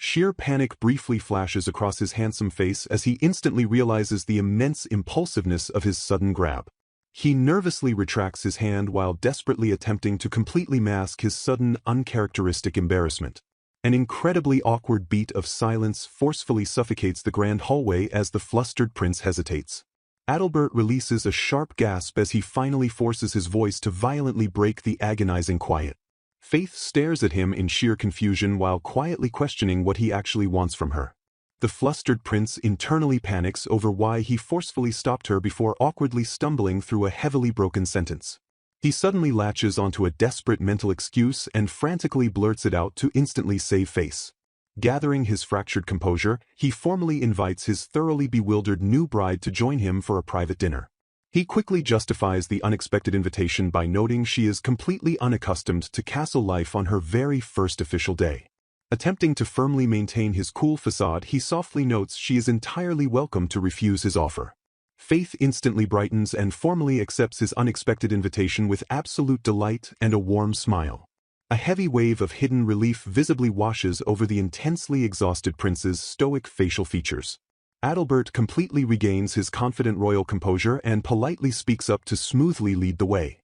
Sheer panic briefly flashes across his handsome face as he instantly realizes the immense impulsiveness of his sudden grab. He nervously retracts his hand while desperately attempting to completely mask his sudden, uncharacteristic embarrassment. An incredibly awkward beat of silence forcefully suffocates the grand hallway as the flustered prince hesitates. Adalbert releases a sharp gasp as he finally forces his voice to violently break the agonizing quiet. Faith stares at him in sheer confusion while quietly questioning what he actually wants from her. The flustered prince internally panics over why he forcefully stopped her before awkwardly stumbling through a heavily broken sentence. He suddenly latches onto a desperate mental excuse and frantically blurts it out to instantly save face. Gathering his fractured composure, he formally invites his thoroughly bewildered new bride to join him for a private dinner. He quickly justifies the unexpected invitation by noting she is completely unaccustomed to castle life on her very first official day. Attempting to firmly maintain his cool facade, he softly notes she is entirely welcome to refuse his offer. Faith instantly brightens and formally accepts his unexpected invitation with absolute delight and a warm smile. A heavy wave of hidden relief visibly washes over the intensely exhausted prince's stoic facial features. Adalbert completely regains his confident royal composure and politely speaks up to smoothly lead the way.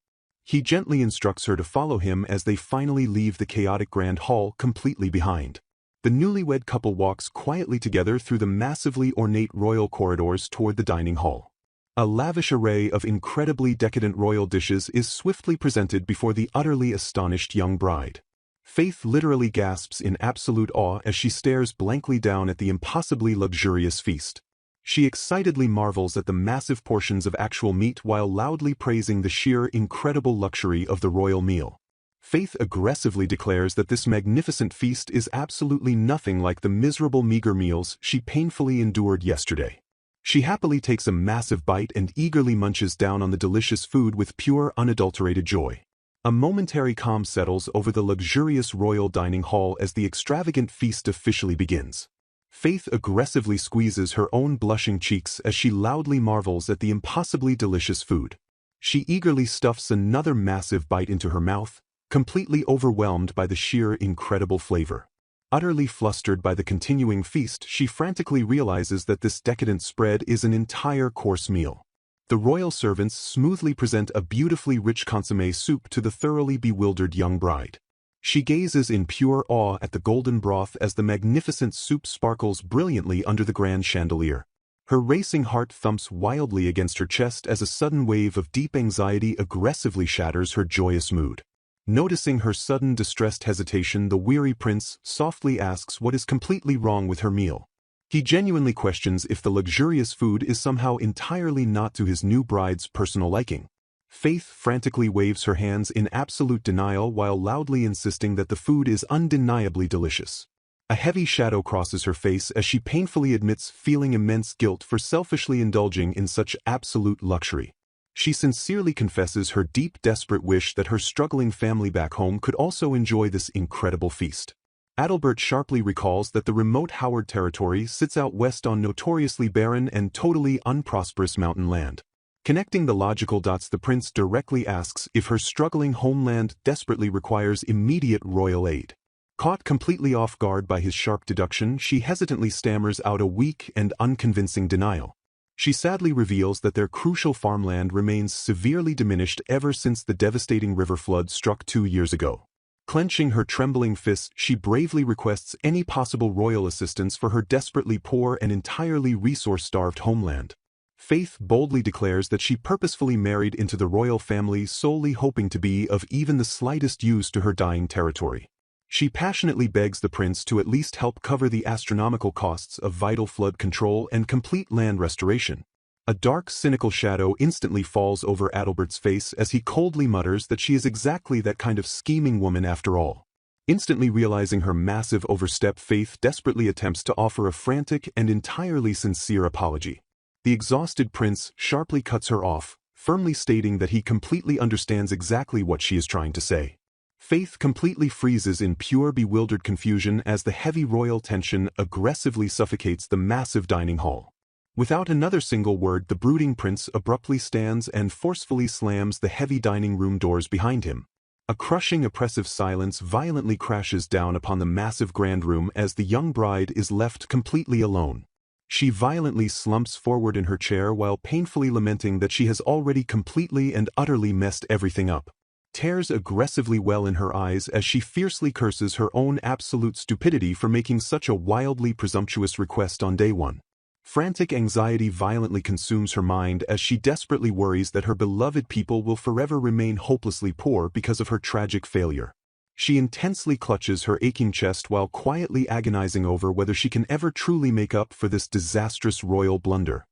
He gently instructs her to follow him as they finally leave the chaotic grand hall completely behind. The newlywed couple walks quietly together through the massively ornate royal corridors toward the dining hall. A lavish array of incredibly decadent royal dishes is swiftly presented before the utterly astonished young bride. Faith literally gasps in absolute awe as she stares blankly down at the impossibly luxurious feast. She excitedly marvels at the massive portions of actual meat while loudly praising the sheer incredible luxury of the royal meal. Faith aggressively declares that this magnificent feast is absolutely nothing like the miserable meager meals she painfully endured yesterday. She happily takes a massive bite and eagerly munches down on the delicious food with pure, unadulterated joy. A momentary calm settles over the luxurious royal dining hall as the extravagant feast officially begins. Faith aggressively squeezes her own blushing cheeks as she loudly marvels at the impossibly delicious food. She eagerly stuffs another massive bite into her mouth, completely overwhelmed by the sheer incredible flavor. Utterly flustered by the continuing feast, she frantically realizes that this decadent spread is an entire course meal. The royal servants smoothly present a beautifully rich consommé soup to the thoroughly bewildered young bride. She gazes in pure awe at the golden broth as the magnificent soup sparkles brilliantly under the grand chandelier. Her racing heart thumps wildly against her chest as a sudden wave of deep anxiety aggressively shatters her joyous mood. Noticing her sudden distressed hesitation, the weary prince softly asks what is completely wrong with her meal. He genuinely questions if the luxurious food is somehow entirely not to his new bride's personal liking. Faith frantically waves her hands in absolute denial while loudly insisting that the food is undeniably delicious. A heavy shadow crosses her face as she painfully admits feeling immense guilt for selfishly indulging in such absolute luxury. She sincerely confesses her deep, desperate wish that her struggling family back home could also enjoy this incredible feast. Adalbert sharply recalls that the remote Howard territory sits out west on notoriously barren and totally unprosperous mountain land. Connecting the logical dots, the prince directly asks if her struggling homeland desperately requires immediate royal aid. Caught completely off guard by his sharp deduction, she hesitantly stammers out a weak and unconvincing denial. She sadly reveals that their crucial farmland remains severely diminished ever since the devastating river flood struck 2 years ago. Clenching her trembling fists, she bravely requests any possible royal assistance for her desperately poor and entirely resource-starved homeland. Faith boldly declares that she purposefully married into the royal family solely hoping to be of even the slightest use to her dying territory. She passionately begs the prince to at least help cover the astronomical costs of vital flood control and complete land restoration. A dark, cynical shadow instantly falls over Adalbert's face as he coldly mutters that she is exactly that kind of scheming woman after all. Instantly realizing her massive overstep, Faith desperately attempts to offer a frantic and entirely sincere apology. The exhausted prince sharply cuts her off, firmly stating that he completely understands exactly what she is trying to say. Faith completely freezes in pure bewildered confusion as the heavy royal tension aggressively suffocates the massive dining hall. Without another single word, the brooding prince abruptly stands and forcefully slams the heavy dining room doors behind him. A crushing, oppressive silence violently crashes down upon the massive grand room as the young bride is left completely alone. She violently slumps forward in her chair while painfully lamenting that she has already completely and utterly messed everything up. Tears aggressively well in her eyes as she fiercely curses her own absolute stupidity for making such a wildly presumptuous request on day one. Frantic anxiety violently consumes her mind as she desperately worries that her beloved people will forever remain hopelessly poor because of her tragic failure. She intensely clutches her aching chest while quietly agonizing over whether she can ever truly make up for this disastrous royal blunder.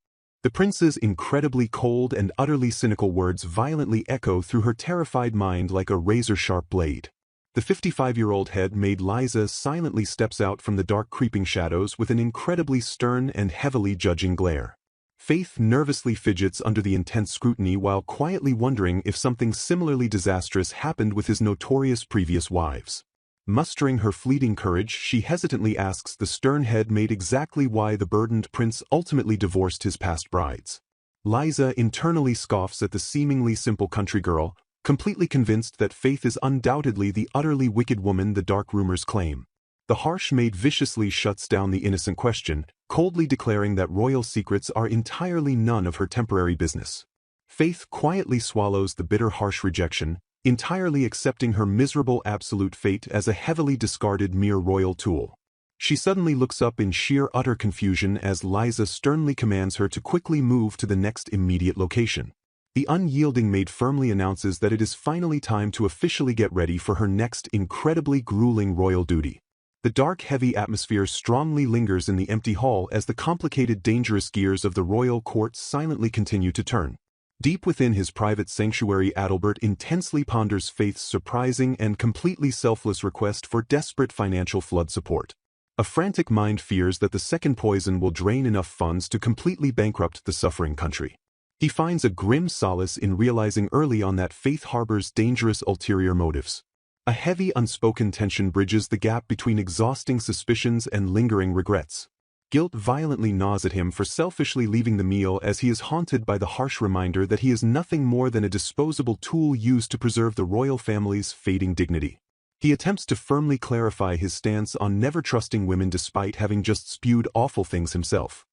The prince's incredibly cold and utterly cynical words violently echo through her terrified mind like a razor-sharp blade. The 55-year-old head-maid Liza silently steps out from the dark creeping shadows with an incredibly stern and heavily judging glare. Faith nervously fidgets under the intense scrutiny while quietly wondering if something similarly disastrous happened with his notorious previous wives. Mustering her fleeting courage, she hesitantly asks the stern head-maid exactly why the burdened prince ultimately divorced his past brides. Liza internally scoffs at the seemingly simple country girl, completely convinced that Faith is undoubtedly the utterly wicked woman the dark rumors claim. The harsh maid viciously shuts down the innocent question, coldly declaring that royal secrets are entirely none of her temporary business. Faith quietly swallows the bitter harsh rejection, entirely accepting her miserable absolute fate as a heavily discarded mere royal tool. She suddenly looks up in sheer utter confusion as Liza sternly commands her to quickly move to the next immediate location. The unyielding maid firmly announces that it is finally time to officially get ready for her next incredibly grueling royal duty. The dark, heavy atmosphere strongly lingers in the empty hall as the complicated, dangerous gears of the royal court silently continue to turn. Deep within his private sanctuary, Adalbert intensely ponders Faith's surprising and completely selfless request for desperate financial flood support. A frantic mind fears that the second poison will drain enough funds to completely bankrupt the suffering country. He finds a grim solace in realizing early on that Faith harbors dangerous ulterior motives. A heavy unspoken tension bridges the gap between exhausting suspicions and lingering regrets. Guilt violently gnaws at him for selfishly leaving the meal as he is haunted by the harsh reminder that he is nothing more than a disposable tool used to preserve the royal family's fading dignity. He attempts to firmly clarify his stance on never trusting women despite having just spewed awful things himself.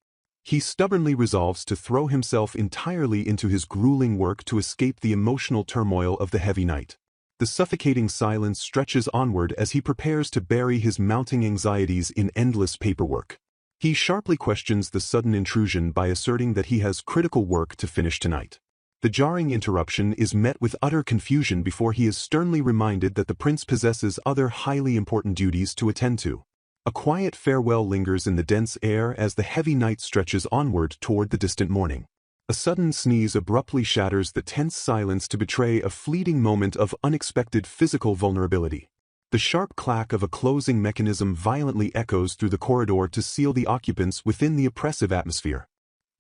He stubbornly resolves to throw himself entirely into his grueling work to escape the emotional turmoil of the heavy night. The suffocating silence stretches onward as he prepares to bury his mounting anxieties in endless paperwork. He sharply questions the sudden intrusion by asserting that he has critical work to finish tonight. The jarring interruption is met with utter confusion before he is sternly reminded that the prince possesses other highly important duties to attend to. A quiet farewell lingers in the dense air as the heavy night stretches onward toward the distant morning. A sudden sneeze abruptly shatters the tense silence to betray a fleeting moment of unexpected physical vulnerability. The sharp clack of a closing mechanism violently echoes through the corridor to seal the occupants within the oppressive atmosphere.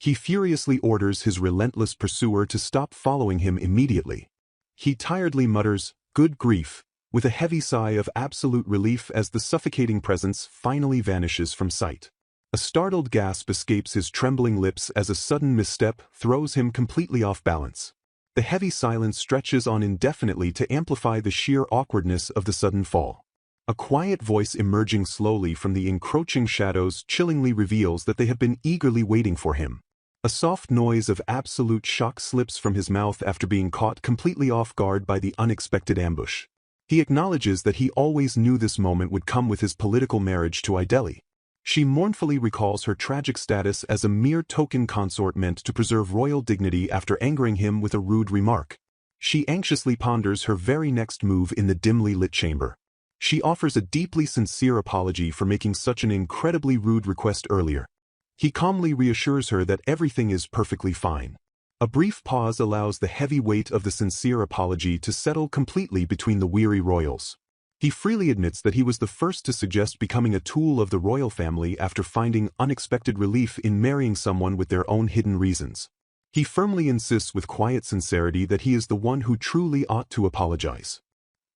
He furiously orders his relentless pursuer to stop following him immediately. He tiredly mutters, "Good grief," with a heavy sigh of absolute relief as the suffocating presence finally vanishes from sight. A startled gasp escapes his trembling lips as a sudden misstep throws him completely off balance. The heavy silence stretches on indefinitely to amplify the sheer awkwardness of the sudden fall. A quiet voice emerging slowly from the encroaching shadows chillingly reveals that they have been eagerly waiting for him. A soft noise of absolute shock slips from his mouth after being caught completely off guard by the unexpected ambush. He acknowledges that he always knew this moment would come with his political marriage to Ideli. She mournfully recalls her tragic status as a mere token consort meant to preserve royal dignity after angering him with a rude remark. She anxiously ponders her very next move in the dimly lit chamber. She offers a deeply sincere apology for making such an incredibly rude request earlier. He calmly reassures her that everything is perfectly fine. A brief pause allows the heavy weight of the sincere apology to settle completely between the weary royals. He freely admits that he was the first to suggest becoming a tool of the royal family after finding unexpected relief in marrying someone with their own hidden reasons. He firmly insists with quiet sincerity that he is the one who truly ought to apologize.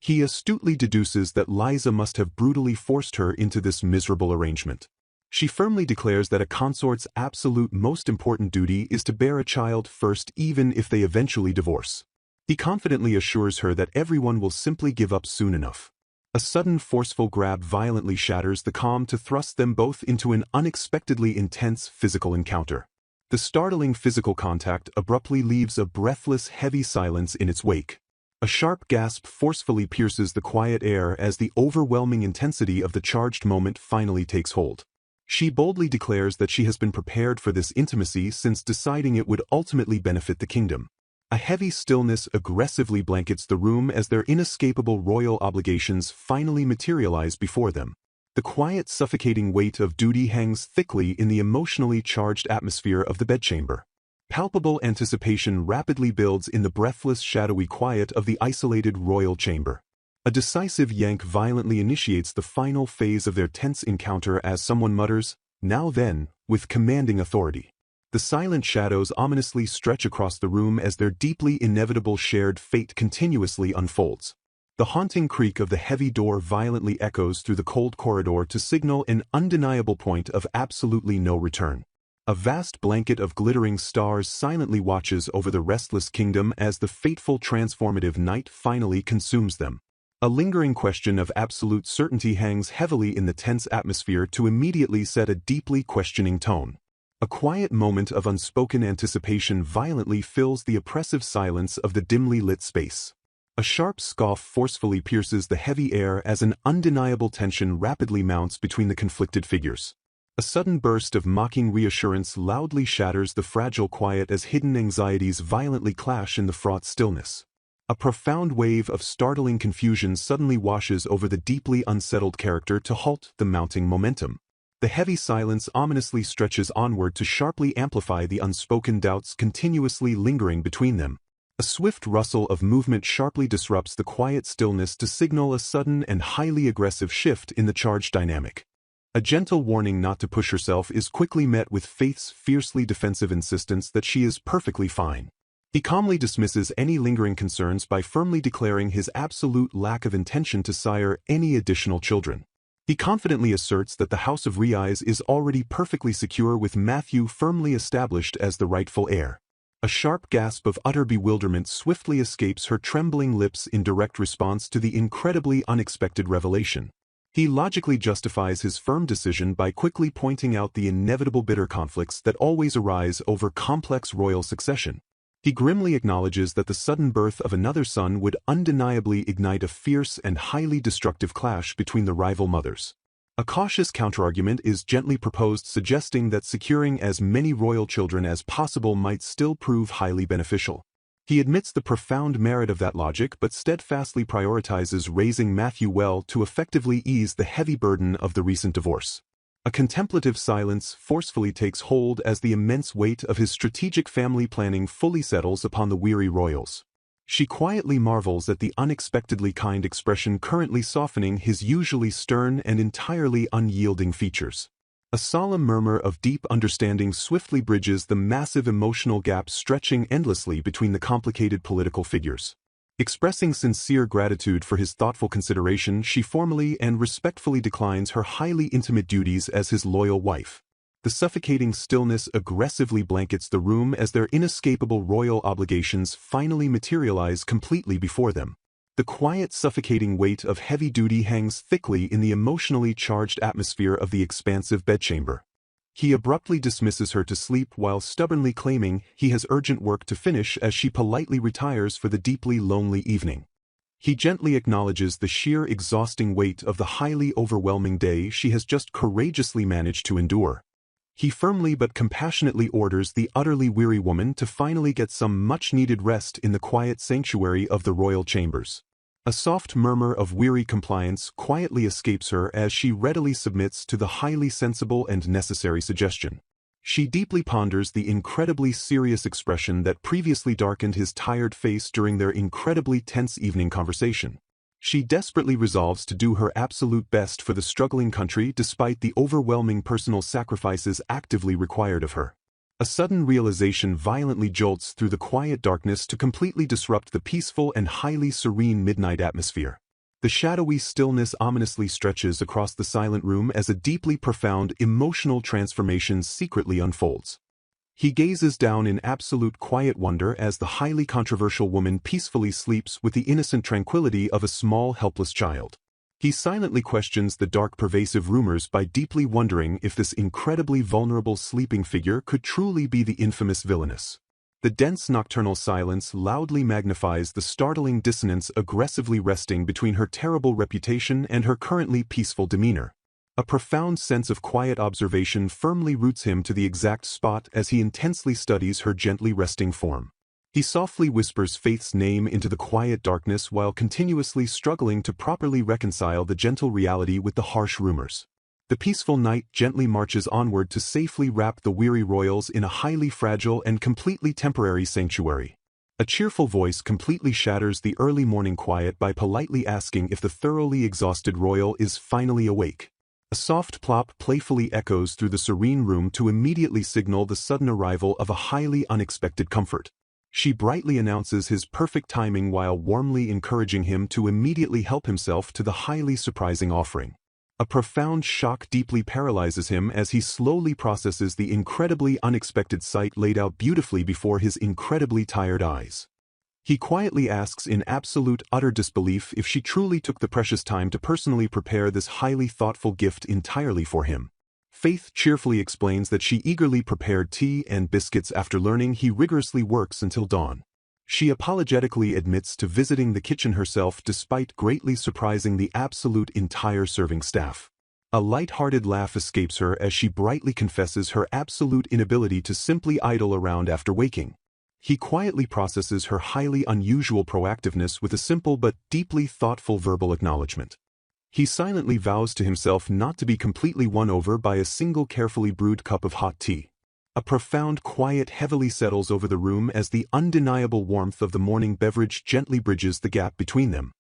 He astutely deduces that Liza must have brutally forced her into this miserable arrangement. She firmly declares that a consort's absolute most important duty is to bear a child first even if they eventually divorce. He confidently assures her that everyone will simply give up soon enough. A sudden forceful grab violently shatters the calm to thrust them both into an unexpectedly intense physical encounter. The startling physical contact abruptly leaves a breathless, heavy silence in its wake. A sharp gasp forcefully pierces the quiet air as the overwhelming intensity of the charged moment finally takes hold. She boldly declares that she has been prepared for this intimacy since deciding it would ultimately benefit the kingdom. A heavy stillness aggressively blankets the room as their inescapable royal obligations finally materialize before them. The quiet, suffocating weight of duty hangs thickly in the emotionally charged atmosphere of the bedchamber. Palpable anticipation rapidly builds in the breathless, shadowy quiet of the isolated royal chamber. A decisive yank violently initiates the final phase of their tense encounter as someone mutters, "Now then," with commanding authority. The silent shadows ominously stretch across the room as their deeply inevitable shared fate continuously unfolds. The haunting creak of the heavy door violently echoes through the cold corridor to signal an undeniable point of absolutely no return. A vast blanket of glittering stars silently watches over the restless kingdom as the fateful transformative night finally consumes them. A lingering question of absolute certainty hangs heavily in the tense atmosphere to immediately set a deeply questioning tone. A quiet moment of unspoken anticipation violently fills the oppressive silence of the dimly lit space. A sharp scoff forcefully pierces the heavy air as an undeniable tension rapidly mounts between the conflicted figures. A sudden burst of mocking reassurance loudly shatters the fragile quiet as hidden anxieties violently clash in the fraught stillness. A profound wave of startling confusion suddenly washes over the deeply unsettled character to halt the mounting momentum. The heavy silence ominously stretches onward to sharply amplify the unspoken doubts continuously lingering between them. A swift rustle of movement sharply disrupts the quiet stillness to signal a sudden and highly aggressive shift in the charge dynamic. A gentle warning not to push herself is quickly met with Faith's fiercely defensive insistence that she is perfectly fine. He calmly dismisses any lingering concerns by firmly declaring his absolute lack of intention to sire any additional children. He confidently asserts that the House of Reis is already perfectly secure with Matthew firmly established as the rightful heir. A sharp gasp of utter bewilderment swiftly escapes her trembling lips in direct response to the incredibly unexpected revelation. He logically justifies his firm decision by quickly pointing out the inevitable bitter conflicts that always arise over complex royal succession. He grimly acknowledges that the sudden birth of another son would undeniably ignite a fierce and highly destructive clash between the rival mothers. A cautious counterargument is gently proposed suggesting that securing as many royal children as possible might still prove highly beneficial. He admits the profound merit of that logic but steadfastly prioritizes raising Matthew well to effectively ease the heavy burden of the recent divorce. A contemplative silence forcefully takes hold as the immense weight of his strategic family planning fully settles upon the weary royals. She quietly marvels at the unexpectedly kind expression currently softening his usually stern and entirely unyielding features. A solemn murmur of deep understanding swiftly bridges the massive emotional gap stretching endlessly between the complicated political figures. Expressing sincere gratitude for his thoughtful consideration, she formally and respectfully declines her highly intimate duties as his loyal wife. The suffocating stillness aggressively blankets the room as their inescapable royal obligations finally materialize completely before them. The quiet, suffocating weight of heavy duty hangs thickly in the emotionally charged atmosphere of the expansive bedchamber. He abruptly dismisses her to sleep while stubbornly claiming he has urgent work to finish as she politely retires for the deeply lonely evening. He gently acknowledges the sheer exhausting weight of the highly overwhelming day she has just courageously managed to endure. He firmly but compassionately orders the utterly weary woman to finally get some much-needed rest in the quiet sanctuary of the royal chambers. A soft murmur of weary compliance quietly escapes her as she readily submits to the highly sensible and necessary suggestion. She deeply ponders the incredibly serious expression that previously darkened his tired face during their incredibly tense evening conversation. She desperately resolves to do her absolute best for the struggling country despite the overwhelming personal sacrifices actively required of her. A sudden realization violently jolts through the quiet darkness to completely disrupt the peaceful and highly serene midnight atmosphere. The shadowy stillness ominously stretches across the silent room as a deeply profound emotional transformation secretly unfolds. He gazes down in absolute quiet wonder as the highly controversial woman peacefully sleeps with the innocent tranquility of a small helpless child. He silently questions the dark pervasive rumors by deeply wondering if this incredibly vulnerable sleeping figure could truly be the infamous Villainess. The dense nocturnal silence loudly magnifies the startling dissonance aggressively resting between her terrible reputation and her currently peaceful demeanor. A profound sense of quiet observation firmly roots him to the exact spot as he intensely studies her gently resting form. He softly whispers Faith's name into the quiet darkness while continuously struggling to properly reconcile the gentle reality with the harsh rumors. The peaceful night gently marches onward to safely wrap the weary royals in a highly fragile and completely temporary sanctuary. A cheerful voice completely shatters the early morning quiet by politely asking if the thoroughly exhausted royal is finally awake. A soft plop playfully echoes through the serene room to immediately signal the sudden arrival of a highly unexpected comfort. She brightly announces his perfect timing while warmly encouraging him to immediately help himself to the highly surprising offering. A profound shock deeply paralyzes him as he slowly processes the incredibly unexpected sight laid out beautifully before his incredibly tired eyes. He quietly asks in absolute utter disbelief if she truly took the precious time to personally prepare this highly thoughtful gift entirely for him. Faith cheerfully explains that she eagerly prepared tea and biscuits after learning he rigorously works until dawn. She apologetically admits to visiting the kitchen herself despite greatly surprising the absolute entire serving staff. A light-hearted laugh escapes her as she brightly confesses her absolute inability to simply idle around after waking. He quietly processes her highly unusual proactiveness with a simple but deeply thoughtful verbal acknowledgement. He silently vows to himself not to be completely won over by a single carefully brewed cup of hot tea. A profound quiet heavily settles over the room as the undeniable warmth of the morning beverage gently bridges the gap between them.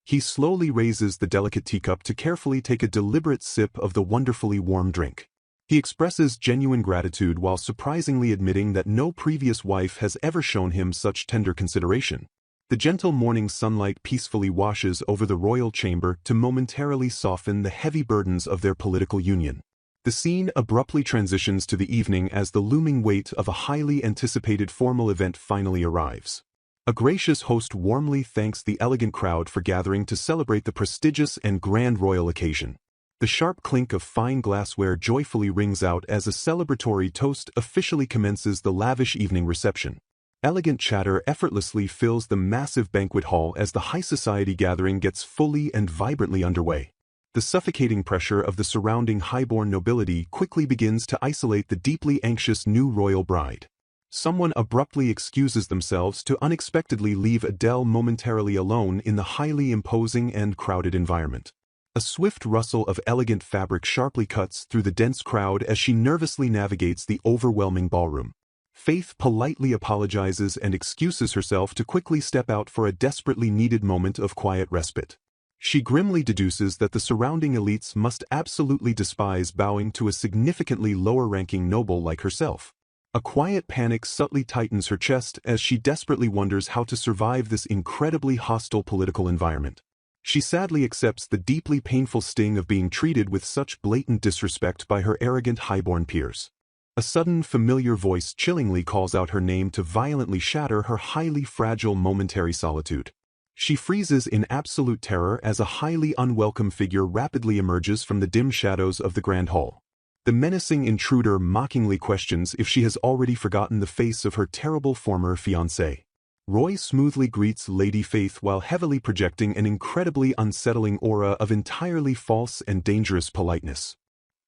He slowly raises the delicate teacup to carefully take a deliberate sip of the wonderfully warm drink. He expresses genuine gratitude while surprisingly admitting that no previous wife has ever shown him such tender consideration. The gentle morning sunlight peacefully washes over the royal chamber to momentarily soften the heavy burdens of their political union. The scene abruptly transitions to the evening as the looming weight of a highly anticipated formal event finally arrives. A gracious host warmly thanks the elegant crowd for gathering to celebrate the prestigious and grand royal occasion. The sharp clink of fine glassware joyfully rings out as a celebratory toast officially commences the lavish evening reception. Elegant chatter effortlessly fills the massive banquet hall as the high society gathering gets fully and vibrantly underway. The suffocating pressure of the surrounding highborn nobility quickly begins to isolate the deeply anxious new royal bride. Someone abruptly excuses themselves to unexpectedly leave Adele momentarily alone in the highly imposing and crowded environment. A swift rustle of elegant fabric sharply cuts through the dense crowd as she nervously navigates the overwhelming ballroom. Faith politely apologizes and excuses herself to quickly step out for a desperately needed moment of quiet respite. She grimly deduces that the surrounding elites must absolutely despise bowing to a significantly lower-ranking noble like herself. A quiet panic subtly tightens her chest as she desperately wonders how to survive this incredibly hostile political environment. She sadly accepts the deeply painful sting of being treated with such blatant disrespect by her arrogant highborn peers. A sudden familiar voice chillingly calls out her name to violently shatter her highly fragile momentary solitude. She freezes in absolute terror as a highly unwelcome figure rapidly emerges from the dim shadows of the grand hall. The menacing intruder mockingly questions if she has already forgotten the face of her terrible former fiancé. Roy smoothly greets Lady Faith while heavily projecting an incredibly unsettling aura of entirely false and dangerous politeness.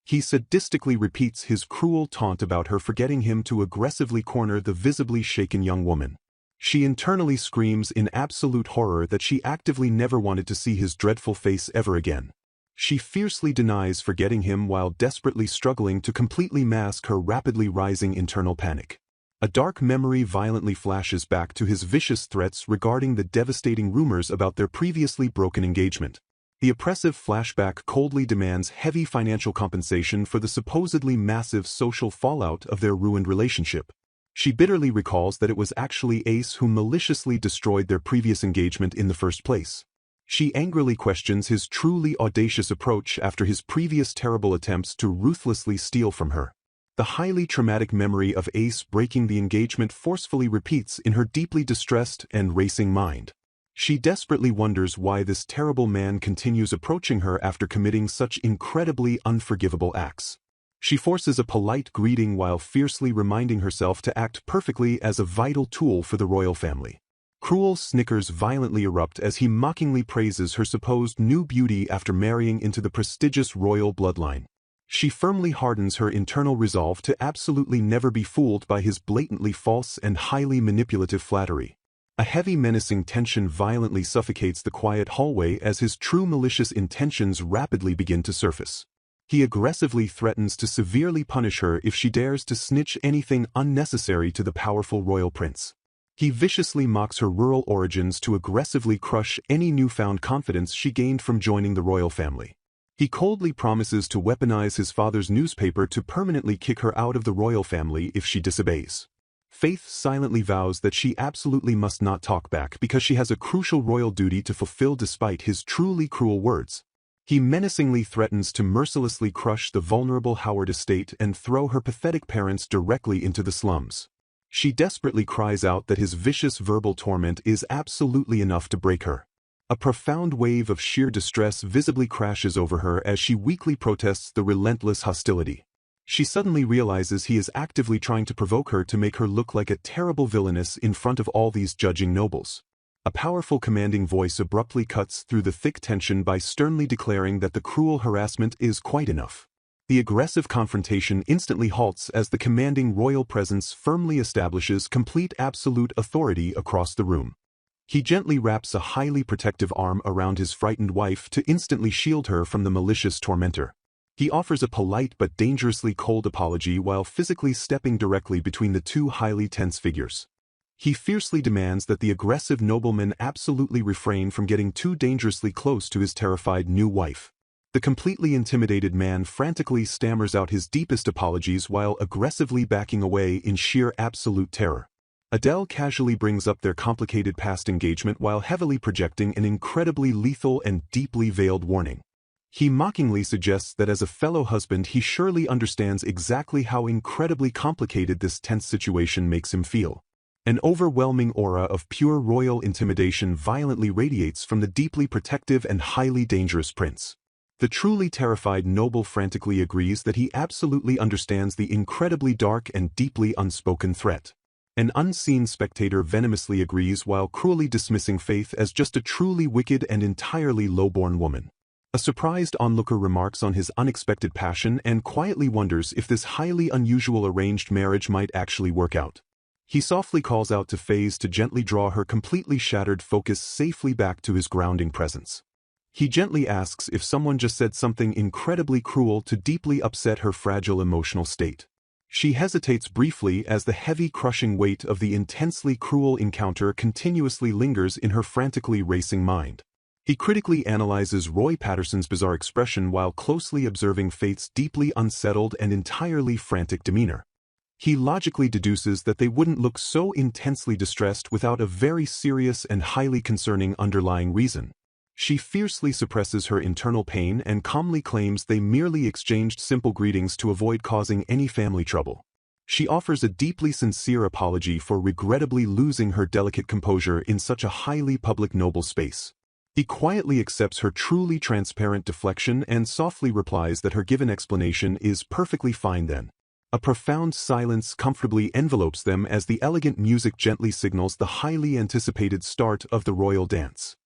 He sadistically repeats his cruel taunt about her forgetting him to aggressively corner the visibly shaken young woman. She internally screams in absolute horror that she actively never wanted to see his dreadful face ever again. She fiercely denies forgetting him while desperately struggling to completely mask her rapidly rising internal panic. A dark memory violently flashes back to his vicious threats regarding the devastating rumors about their previously broken engagement. The oppressive flashback coldly demands heavy financial compensation for the supposedly massive social fallout of their ruined relationship. She bitterly recalls that it was actually Ace who maliciously destroyed their previous engagement in the first place. She angrily questions his truly audacious approach after his previous terrible attempts to ruthlessly steal from her. The highly traumatic memory of Ace breaking the engagement forcefully repeats in her deeply distressed and racing mind. She desperately wonders why this terrible man continues approaching her after committing such incredibly unforgivable acts. She forces a polite greeting while fiercely reminding herself to act perfectly as a vital tool for the royal family. Cruel snickers violently erupt as he mockingly praises her supposed new beauty after marrying into the prestigious royal bloodline. She firmly hardens her internal resolve to absolutely never be fooled by his blatantly false and highly manipulative flattery. A heavy menacing tension violently suffocates the quiet hallway as his true malicious intentions rapidly begin to surface. He aggressively threatens to severely punish her if she dares to snitch anything unnecessary to the powerful royal prince. He viciously mocks her rural origins to aggressively crush any newfound confidence she gained from joining the royal family. He coldly promises to weaponize his father's newspaper to permanently kick her out of the royal family if she disobeys. Faith silently vows that she absolutely must not talk back because she has a crucial royal duty to fulfill despite his truly cruel words. He menacingly threatens to mercilessly crush the vulnerable Howard estate and throw her pathetic parents directly into the slums. She desperately cries out that his vicious verbal torment is absolutely enough to break her. A profound wave of sheer distress visibly crashes over her as she weakly protests the relentless hostility. She suddenly realizes he is actively trying to provoke her to make her look like a terrible villainess in front of all these judging nobles. A powerful commanding voice abruptly cuts through the thick tension by sternly declaring that the cruel harassment is quite enough. The aggressive confrontation instantly halts as the commanding royal presence firmly establishes complete absolute authority across the room. He gently wraps a highly protective arm around his frightened wife to instantly shield her from the malicious tormentor. He offers a polite but dangerously cold apology while physically stepping directly between the two highly tense figures. He fiercely demands that the aggressive nobleman absolutely refrain from getting too dangerously close to his terrified new wife. The completely intimidated man frantically stammers out his deepest apologies while aggressively backing away in sheer absolute terror. Adele casually brings up their complicated past engagement while heavily projecting an incredibly lethal and deeply veiled warning. He mockingly suggests that as a fellow husband he surely understands exactly how incredibly complicated this tense situation makes him feel. An overwhelming aura of pure royal intimidation violently radiates from the deeply protective and highly dangerous prince. The truly terrified noble frantically agrees that he absolutely understands the incredibly dark and deeply unspoken threat. An unseen spectator venomously agrees while cruelly dismissing Faith as just a truly wicked and entirely low-born woman. A surprised onlooker remarks on his unexpected passion and quietly wonders if this highly unusual arranged marriage might actually work out. He softly calls out to Faze to gently draw her completely shattered focus safely back to his grounding presence. He gently asks if someone just said something incredibly cruel to deeply upset her fragile emotional state. She hesitates briefly as the heavy crushing weight of the intensely cruel encounter continuously lingers in her frantically racing mind. He critically analyzes Roy Patterson's bizarre expression while closely observing Faith's deeply unsettled and entirely frantic demeanor. He logically deduces that they wouldn't look so intensely distressed without a very serious and highly concerning underlying reason. She fiercely suppresses her internal pain and calmly claims they merely exchanged simple greetings to avoid causing any family trouble. She offers a deeply sincere apology for regrettably losing her delicate composure in such a highly public noble space. He quietly accepts her truly transparent deflection and softly replies that her given explanation is perfectly fine then. A profound silence comfortably envelopes them as the elegant music gently signals the highly anticipated start of the royal dance.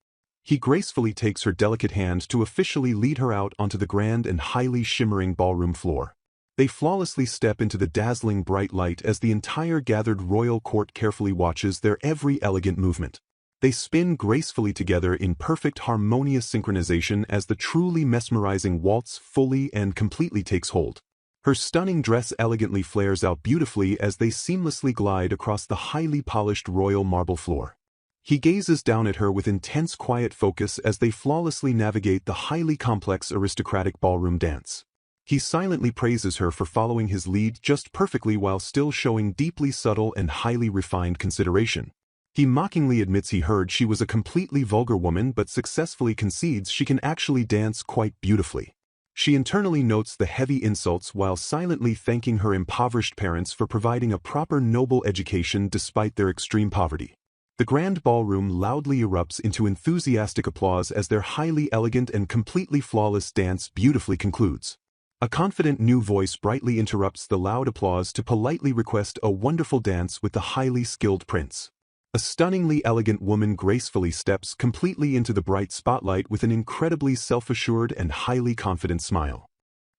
He gracefully takes her delicate hand to officially lead her out onto the grand and highly shimmering ballroom floor. They flawlessly step into the dazzling bright light as the entire gathered royal court carefully watches their every elegant movement. They spin gracefully together in perfect harmonious synchronization as the truly mesmerizing waltz fully and completely takes hold. Her stunning dress elegantly flares out beautifully as they seamlessly glide across the highly polished royal marble floor. He gazes down at her with intense quiet focus as they flawlessly navigate the highly complex aristocratic ballroom dance. He silently praises her for following his lead just perfectly while still showing deeply subtle and highly refined consideration. He mockingly admits he heard she was a completely vulgar woman but successfully concedes she can actually dance quite beautifully. She internally notes the heavy insults while silently thanking her impoverished parents for providing a proper noble education despite their extreme poverty. The grand ballroom loudly erupts into enthusiastic applause as their highly elegant and completely flawless dance beautifully concludes. A confident new voice brightly interrupts the loud applause to politely request a wonderful dance with the highly skilled prince. A stunningly elegant woman gracefully steps completely into the bright spotlight with an incredibly self-assured and highly confident smile.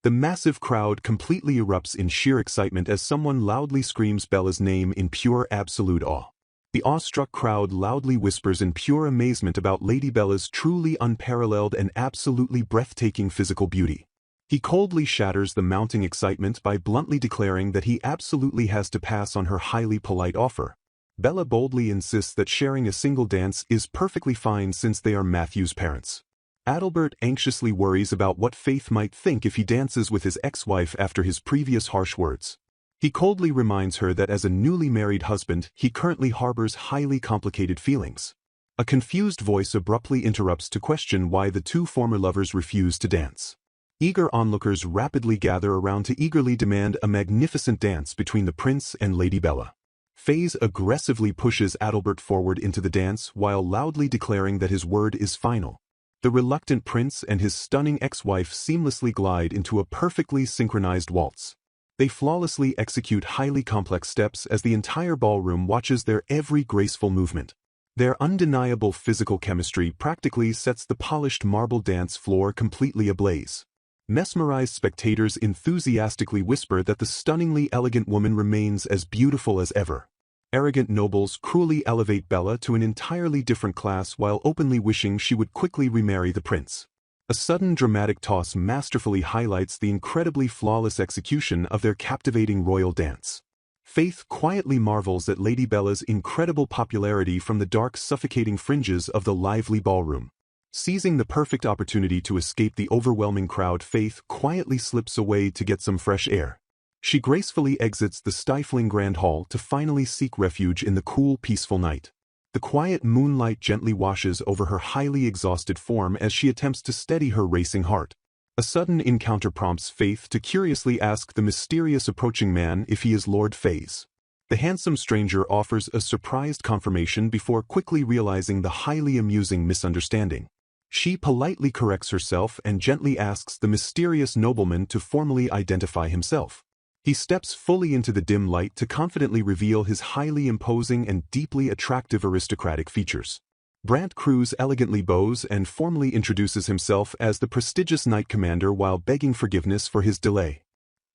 The massive crowd completely erupts in sheer excitement as someone loudly screams Bella's name in pure absolute awe. The awestruck crowd loudly whispers in pure amazement about Lady Bella's truly unparalleled and absolutely breathtaking physical beauty. He coldly shatters the mounting excitement by bluntly declaring that he absolutely has to pass on her highly polite offer. Bella boldly insists that sharing a single dance is perfectly fine since they are Matthew's parents. Adalbert anxiously worries about what Faith might think if he dances with his ex-wife after his previous harsh words. He coldly reminds her that as a newly married husband, he currently harbors highly complicated feelings. A confused voice abruptly interrupts to question why the two former lovers refuse to dance. Eager onlookers rapidly gather around to eagerly demand a magnificent dance between the prince and Lady Bella. Faze aggressively pushes Adalbert forward into the dance while loudly declaring that his word is final. The reluctant prince and his stunning ex-wife seamlessly glide into a perfectly synchronized waltz. They flawlessly execute highly complex steps as the entire ballroom watches their every graceful movement. Their undeniable physical chemistry practically sets the polished marble dance floor completely ablaze. Mesmerized spectators enthusiastically whisper that the stunningly elegant woman remains as beautiful as ever. Arrogant nobles cruelly elevate Bella to an entirely different class while openly wishing she would quickly remarry the prince. A sudden dramatic toss masterfully highlights the incredibly flawless execution of their captivating royal dance. Faith quietly marvels at Lady Bella's incredible popularity from the dark, suffocating fringes of the lively ballroom. Seizing the perfect opportunity to escape the overwhelming crowd, Faith quietly slips away to get some fresh air. She gracefully exits the stifling grand hall to finally seek refuge in the cool, peaceful night. The quiet moonlight gently washes over her highly exhausted form as she attempts to steady her racing heart. A sudden encounter prompts Faith to curiously ask the mysterious approaching man if he is Lord Faze. The handsome stranger offers a surprised confirmation before quickly realizing the highly amusing misunderstanding. She politely corrects herself and gently asks the mysterious nobleman to formally identify himself. He steps fully into the dim light to confidently reveal his highly imposing and deeply attractive aristocratic features. Brant Cruz elegantly bows and formally introduces himself as the prestigious knight commander while begging forgiveness for his delay.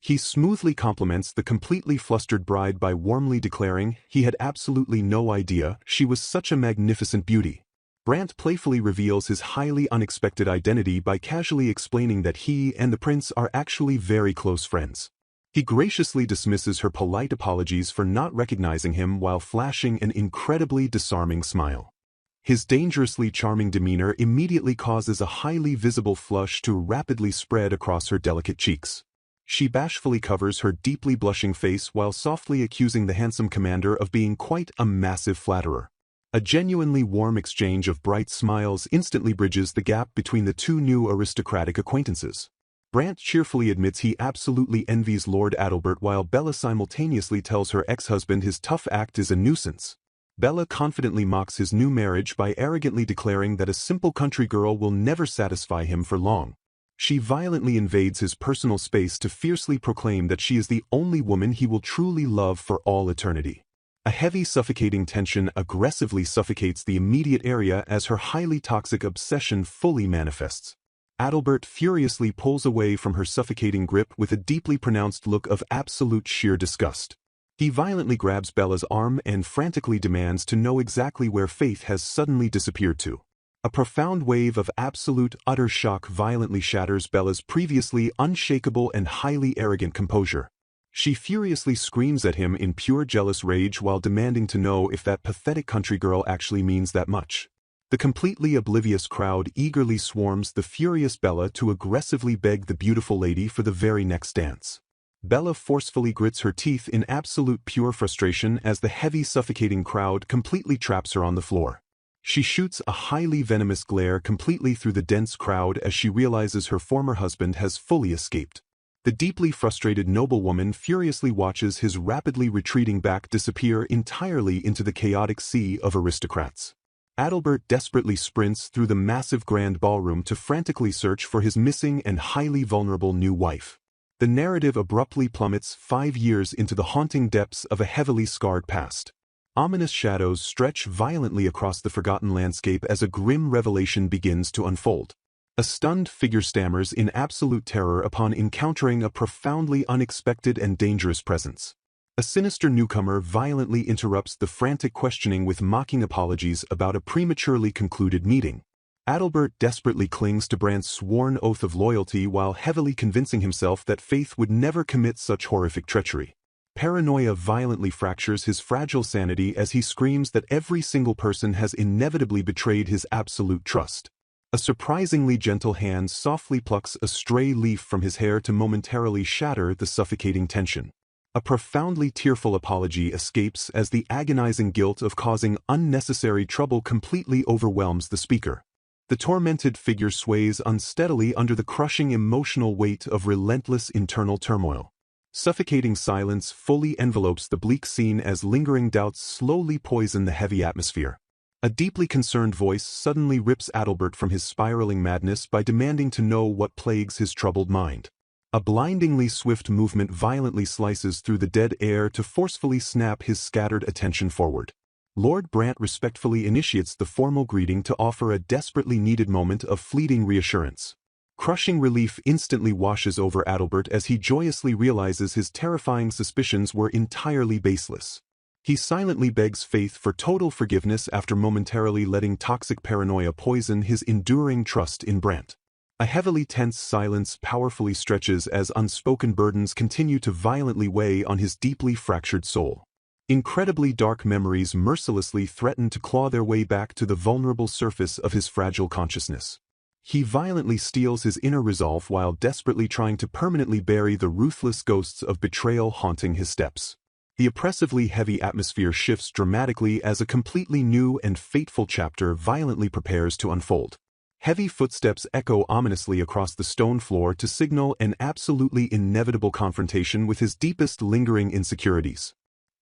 He smoothly compliments the completely flustered bride by warmly declaring he had absolutely no idea she was such a magnificent beauty. Brant playfully reveals his highly unexpected identity by casually explaining that he and the prince are actually very close friends. He graciously dismisses her polite apologies for not recognizing him while flashing an incredibly disarming smile. His dangerously charming demeanor immediately causes a highly visible flush to rapidly spread across her delicate cheeks. She bashfully covers her deeply blushing face while softly accusing the handsome commander of being quite a massive flatterer. A genuinely warm exchange of bright smiles instantly bridges the gap between the two new aristocratic acquaintances. Brant cheerfully admits he absolutely envies Lord Adalbert while Bella simultaneously tells her ex-husband his tough act is a nuisance. Bella confidently mocks his new marriage by arrogantly declaring that a simple country girl will never satisfy him for long. She violently invades his personal space to fiercely proclaim that she is the only woman he will truly love for all eternity. A heavy suffocating tension aggressively suffocates the immediate area as her highly toxic obsession fully manifests. Adalbert furiously pulls away from her suffocating grip with a deeply pronounced look of absolute sheer disgust. He violently grabs Bella's arm and frantically demands to know exactly where Faith has suddenly disappeared to. A profound wave of absolute utter shock violently shatters Bella's previously unshakable and highly arrogant composure. She furiously screams at him in pure jealous rage while demanding to know if that pathetic country girl actually means that much. The completely oblivious crowd eagerly swarms the furious Bella to aggressively beg the beautiful lady for the very next dance. Bella forcefully grits her teeth in absolute pure frustration as the heavy suffocating crowd completely traps her on the floor. She shoots a highly venomous glare completely through the dense crowd as she realizes her former husband has fully escaped. The deeply frustrated noblewoman furiously watches his rapidly retreating back disappear entirely into the chaotic sea of aristocrats. Adalbert desperately sprints through the massive grand ballroom to frantically search for his missing and highly vulnerable new wife. The narrative abruptly plummets 5 years into the haunting depths of a heavily scarred past. Ominous shadows stretch violently across the forgotten landscape as a grim revelation begins to unfold. A stunned figure stammers in absolute terror upon encountering a profoundly unexpected and dangerous presence. A sinister newcomer violently interrupts the frantic questioning with mocking apologies about a prematurely concluded meeting. Adalbert desperately clings to Brant's sworn oath of loyalty while heavily convincing himself that Faith would never commit such horrific treachery. Paranoia violently fractures his fragile sanity as he screams that every single person has inevitably betrayed his absolute trust. A surprisingly gentle hand softly plucks a stray leaf from his hair to momentarily shatter the suffocating tension. A profoundly tearful apology escapes as the agonizing guilt of causing unnecessary trouble completely overwhelms the speaker. The tormented figure sways unsteadily under the crushing emotional weight of relentless internal turmoil. Suffocating silence fully envelopes the bleak scene as lingering doubts slowly poison the heavy atmosphere. A deeply concerned voice suddenly rips Adalbert from his spiraling madness by demanding to know what plagues his troubled mind. A blindingly swift movement violently slices through the dead air to forcefully snap his scattered attention forward. Lord Brant respectfully initiates the formal greeting to offer a desperately needed moment of fleeting reassurance. Crushing relief instantly washes over Adalbert as he joyously realizes his terrifying suspicions were entirely baseless. He silently begs Faith for total forgiveness after momentarily letting toxic paranoia poison his enduring trust in Brant. A heavily tense silence powerfully stretches as unspoken burdens continue to violently weigh on his deeply fractured soul. Incredibly dark memories mercilessly threaten to claw their way back to the vulnerable surface of his fragile consciousness. He violently steels his inner resolve while desperately trying to permanently bury the ruthless ghosts of betrayal haunting his steps. The oppressively heavy atmosphere shifts dramatically as a completely new and fateful chapter violently prepares to unfold. Heavy footsteps echo ominously across the stone floor to signal an absolutely inevitable confrontation with his deepest lingering insecurities.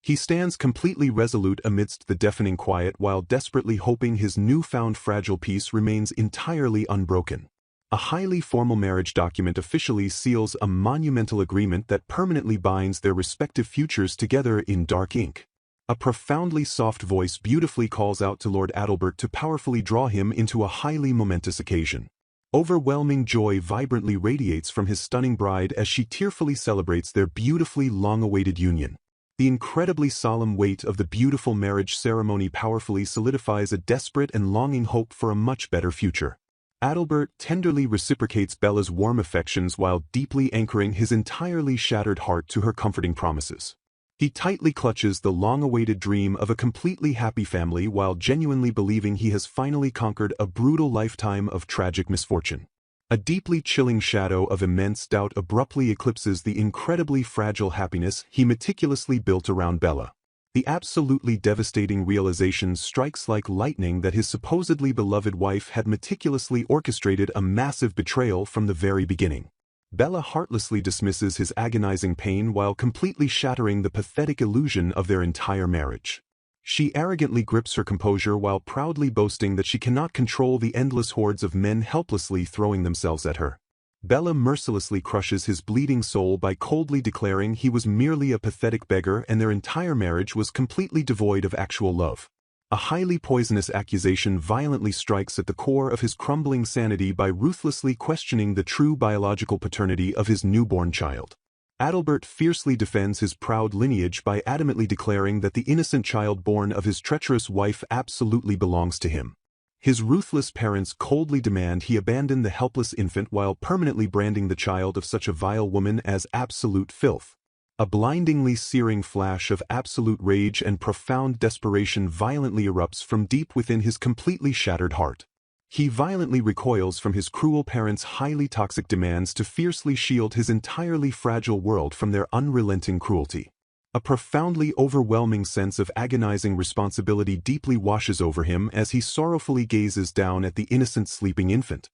He stands completely resolute amidst the deafening quiet while desperately hoping his newfound fragile peace remains entirely unbroken. A highly formal marriage document officially seals a monumental agreement that permanently binds their respective futures together in dark ink. A profoundly soft voice beautifully calls out to Lord Adalbert to powerfully draw him into a highly momentous occasion. Overwhelming joy vibrantly radiates from his stunning bride as she tearfully celebrates their beautifully long-awaited union. The incredibly solemn weight of the beautiful marriage ceremony powerfully solidifies a desperate and longing hope for a much better future. Adalbert tenderly reciprocates Bella's warm affections while deeply anchoring his entirely shattered heart to her comforting promises. He tightly clutches the long-awaited dream of a completely happy family while genuinely believing he has finally conquered a brutal lifetime of tragic misfortune. A deeply chilling shadow of immense doubt abruptly eclipses the incredibly fragile happiness he meticulously built around Bella. The absolutely devastating realization strikes like lightning that his supposedly beloved wife had meticulously orchestrated a massive betrayal from the very beginning. Bella heartlessly dismisses his agonizing pain while completely shattering the pathetic illusion of their entire marriage. She arrogantly grips her composure while proudly boasting that she cannot control the endless hordes of men helplessly throwing themselves at her. Bella mercilessly crushes his bleeding soul by coldly declaring he was merely a pathetic beggar and their entire marriage was completely devoid of actual love. A highly poisonous accusation violently strikes at the core of his crumbling sanity by ruthlessly questioning the true biological paternity of his newborn child. Adalbert fiercely defends his proud lineage by adamantly declaring that the innocent child born of his treacherous wife absolutely belongs to him. His ruthless parents coldly demand he abandon the helpless infant while permanently branding the child of such a vile woman as absolute filth. A blindingly searing flash of absolute rage and profound desperation violently erupts from deep within his completely shattered heart. He violently recoils from his cruel parents' highly toxic demands to fiercely shield his entirely fragile world from their unrelenting cruelty. A profoundly overwhelming sense of agonizing responsibility deeply washes over him as he sorrowfully gazes down at the innocent sleeping infant.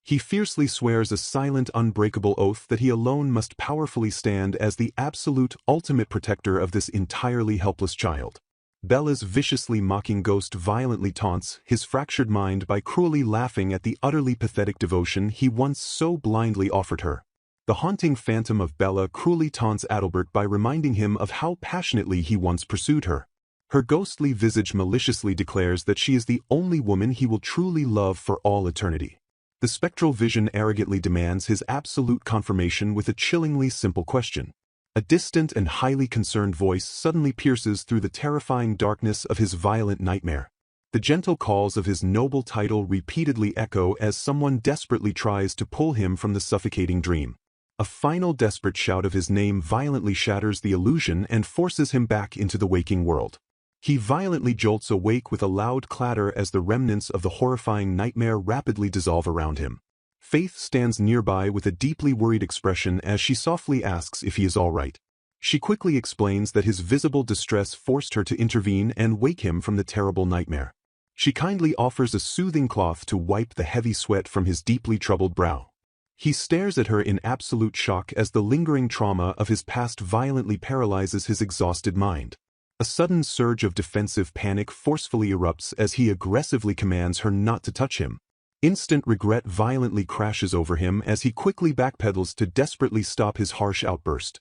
He fiercely swears a silent, unbreakable oath that he alone must powerfully stand as the absolute, ultimate protector of this entirely helpless child. Bella's viciously mocking ghost violently taunts his fractured mind by cruelly laughing at the utterly pathetic devotion he once so blindly offered her. The haunting phantom of Bella cruelly taunts Adalbert by reminding him of how passionately he once pursued her. Her ghostly visage maliciously declares that she is the only woman he will truly love for all eternity. The spectral vision arrogantly demands his absolute confirmation with a chillingly simple question. A distant and highly concerned voice suddenly pierces through the terrifying darkness of his violent nightmare. The gentle calls of his noble title repeatedly echo as someone desperately tries to pull him from the suffocating dream. A final desperate shout of his name violently shatters the illusion and forces him back into the waking world. He violently jolts awake with a loud clatter as the remnants of the horrifying nightmare rapidly dissolve around him. Faith stands nearby with a deeply worried expression as she softly asks if he is all right. She quickly explains that his visible distress forced her to intervene and wake him from the terrible nightmare. She kindly offers a soothing cloth to wipe the heavy sweat from his deeply troubled brow. He stares at her in absolute shock as the lingering trauma of his past violently paralyzes his exhausted mind. A sudden surge of defensive panic forcefully erupts as he aggressively commands her not to touch him. Instant regret violently crashes over him as he quickly backpedals to desperately stop his harsh outburst.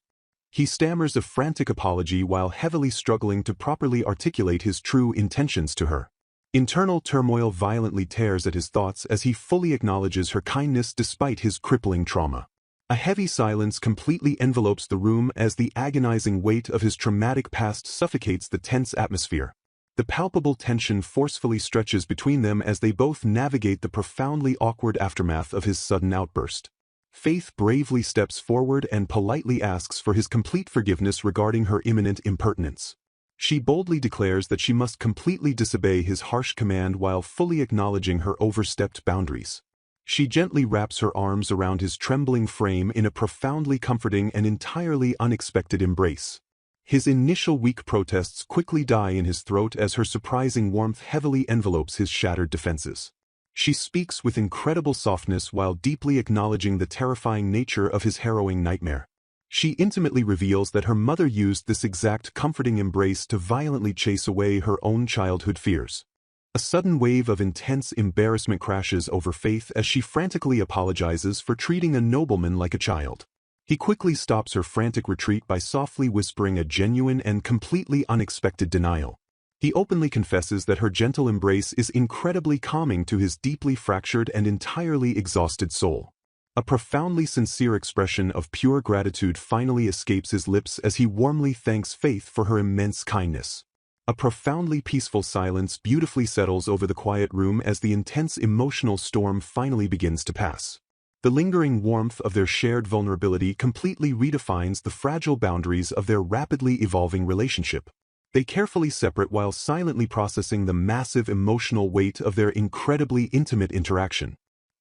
He stammers a frantic apology while heavily struggling to properly articulate his true intentions to her. Internal turmoil violently tears at his thoughts as he fully acknowledges her kindness despite his crippling trauma. A heavy silence completely envelopes the room as the agonizing weight of his traumatic past suffocates the tense atmosphere. The palpable tension forcefully stretches between them as they both navigate the profoundly awkward aftermath of his sudden outburst. Faith bravely steps forward and politely asks for his complete forgiveness regarding her imminent impertinence. She boldly declares that she must completely disobey his harsh command while fully acknowledging her overstepped boundaries. She gently wraps her arms around his trembling frame in a profoundly comforting and entirely unexpected embrace. His initial weak protests quickly die in his throat as her surprising warmth heavily envelopes his shattered defenses. She speaks with incredible softness while deeply acknowledging the terrifying nature of his harrowing nightmare. She intimately reveals that her mother used this exact comforting embrace to violently chase away her own childhood fears. A sudden wave of intense embarrassment crashes over Faith as she frantically apologizes for treating a nobleman like a child. He quickly stops her frantic retreat by softly whispering a genuine and completely unexpected denial. He openly confesses that her gentle embrace is incredibly calming to his deeply fractured and entirely exhausted soul. A profoundly sincere expression of pure gratitude finally escapes his lips as he warmly thanks Faith for her immense kindness. A profoundly peaceful silence beautifully settles over the quiet room as the intense emotional storm finally begins to pass. The lingering warmth of their shared vulnerability completely redefines the fragile boundaries of their rapidly evolving relationship. They carefully separate while silently processing the massive emotional weight of their incredibly intimate interaction.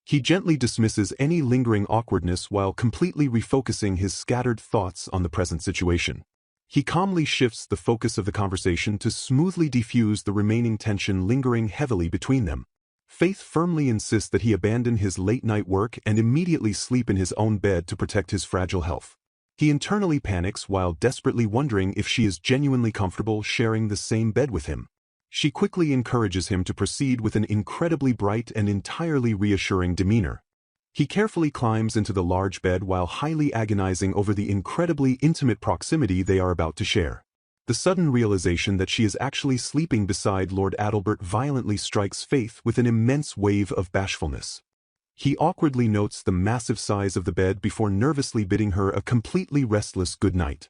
He gently dismisses any lingering awkwardness while completely refocusing his scattered thoughts on the present situation. He calmly shifts the focus of the conversation to smoothly defuse the remaining tension lingering heavily between them. Faith firmly insists that he abandon his late-night work and immediately sleep in his own bed to protect his fragile health. He internally panics while desperately wondering if she is genuinely comfortable sharing the same bed with him. She quickly encourages him to proceed with an incredibly bright and entirely reassuring demeanor. He carefully climbs into the large bed while highly agonizing over the incredibly intimate proximity they are about to share. The sudden realization that she is actually sleeping beside Lord Adalbert violently strikes Faith with an immense wave of bashfulness. He awkwardly notes the massive size of the bed before nervously bidding her a completely restless good night.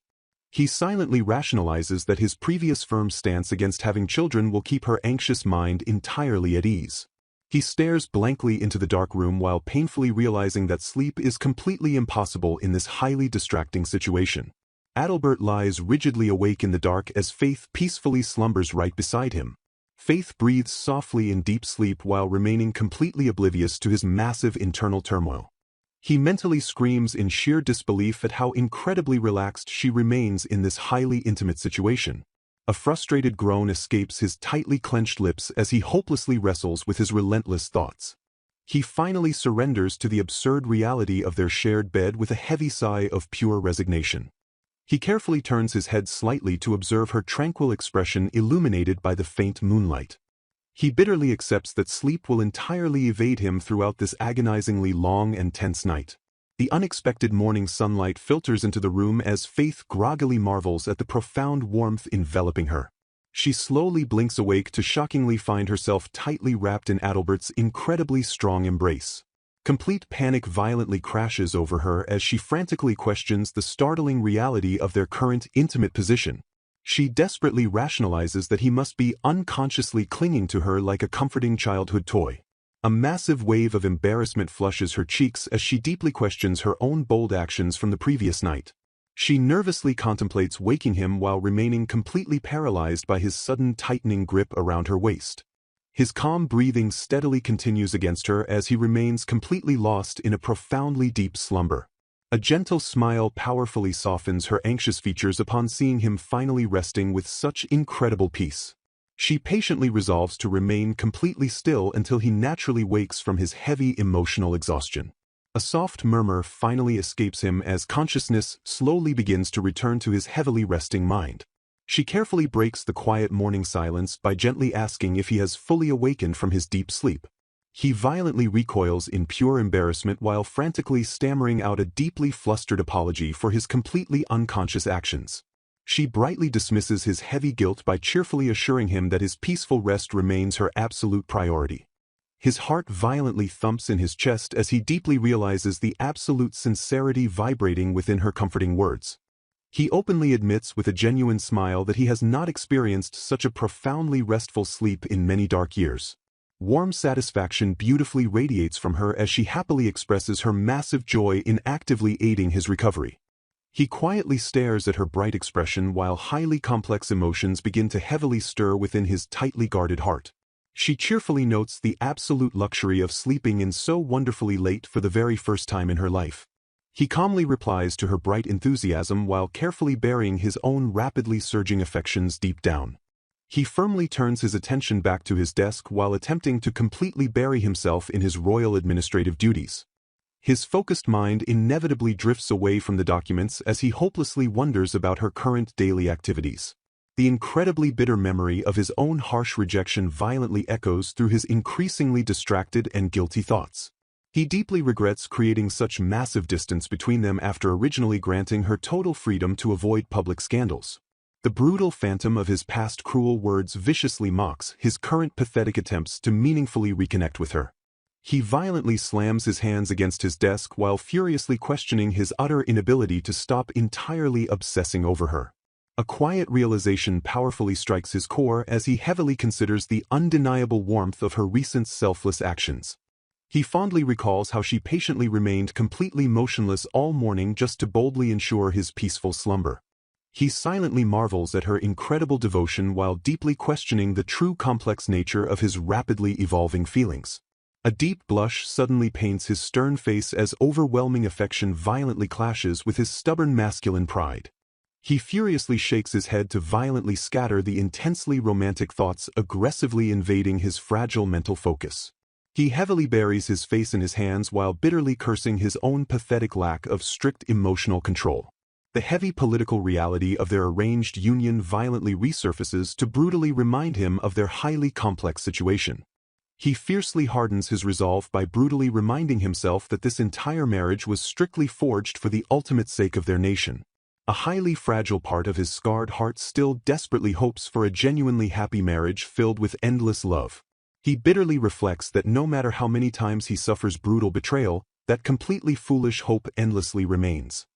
He silently rationalizes that his previous firm stance against having children will keep her anxious mind entirely at ease. He stares blankly into the dark room while painfully realizing that sleep is completely impossible in this highly distracting situation. Adalbert lies rigidly awake in the dark as Faith peacefully slumbers right beside him. Faith breathes softly in deep sleep while remaining completely oblivious to his massive internal turmoil. He mentally screams in sheer disbelief at how incredibly relaxed she remains in this highly intimate situation. A frustrated groan escapes his tightly clenched lips as he hopelessly wrestles with his relentless thoughts. He finally surrenders to the absurd reality of their shared bed with a heavy sigh of pure resignation. He carefully turns his head slightly to observe her tranquil expression illuminated by the faint moonlight. He bitterly accepts that sleep will entirely evade him throughout this agonizingly long and tense night. The unexpected morning sunlight filters into the room as Faith groggily marvels at the profound warmth enveloping her. She slowly blinks awake to shockingly find herself tightly wrapped in Adalbert's incredibly strong embrace. Complete panic violently crashes over her as she frantically questions the startling reality of their current intimate position. She desperately rationalizes that he must be unconsciously clinging to her like a comforting childhood toy. A massive wave of embarrassment flushes her cheeks as she deeply questions her own bold actions from the previous night. She nervously contemplates waking him while remaining completely paralyzed by his sudden tightening grip around her waist. His calm breathing steadily continues against her as he remains completely lost in a profoundly deep slumber. A gentle smile powerfully softens her anxious features upon seeing him finally resting with such incredible peace. She patiently resolves to remain completely still until he naturally wakes from his heavy emotional exhaustion. A soft murmur finally escapes him as consciousness slowly begins to return to his heavily resting mind. She carefully breaks the quiet morning silence by gently asking if he has fully awakened from his deep sleep. He violently recoils in pure embarrassment while frantically stammering out a deeply flustered apology for his completely unconscious actions. She brightly dismisses his heavy guilt by cheerfully assuring him that his peaceful rest remains her absolute priority. His heart violently thumps in his chest as he deeply realizes the absolute sincerity vibrating within her comforting words. He openly admits with a genuine smile that he has not experienced such a profoundly restful sleep in many dark years. Warm satisfaction beautifully radiates from her as she happily expresses her massive joy in actively aiding his recovery. He quietly stares at her bright expression while highly complex emotions begin to heavily stir within his tightly guarded heart. She cheerfully notes the absolute luxury of sleeping in so wonderfully late for the very first time in her life. He calmly replies to her bright enthusiasm while carefully burying his own rapidly surging affections deep down. He firmly turns his attention back to his desk while attempting to completely bury himself in his royal administrative duties. His focused mind inevitably drifts away from the documents as he hopelessly wonders about her current daily activities. The incredibly bitter memory of his own harsh rejection violently echoes through his increasingly distracted and guilty thoughts. He deeply regrets creating such massive distance between them after originally granting her total freedom to avoid public scandals. The brutal phantom of his past cruel words viciously mocks his current pathetic attempts to meaningfully reconnect with her. He violently slams his hands against his desk while furiously questioning his utter inability to stop entirely obsessing over her. A quiet realization powerfully strikes his core as he heavily considers the undeniable warmth of her recent selfless actions. He fondly recalls how she patiently remained completely motionless all morning just to boldly ensure his peaceful slumber. He silently marvels at her incredible devotion while deeply questioning the true complex nature of his rapidly evolving feelings. A deep blush suddenly paints his stern face as overwhelming affection violently clashes with his stubborn masculine pride. He furiously shakes his head to violently scatter the intensely romantic thoughts aggressively invading his fragile mental focus. He heavily buries his face in his hands while bitterly cursing his own pathetic lack of strict emotional control. The heavy political reality of their arranged union violently resurfaces to brutally remind him of their highly complex situation. He fiercely hardens his resolve by brutally reminding himself that this entire marriage was strictly forged for the ultimate sake of their nation. A highly fragile part of his scarred heart still desperately hopes for a genuinely happy marriage filled with endless love. He bitterly reflects that no matter how many times he suffers brutal betrayal, that completely foolish hope endlessly remains.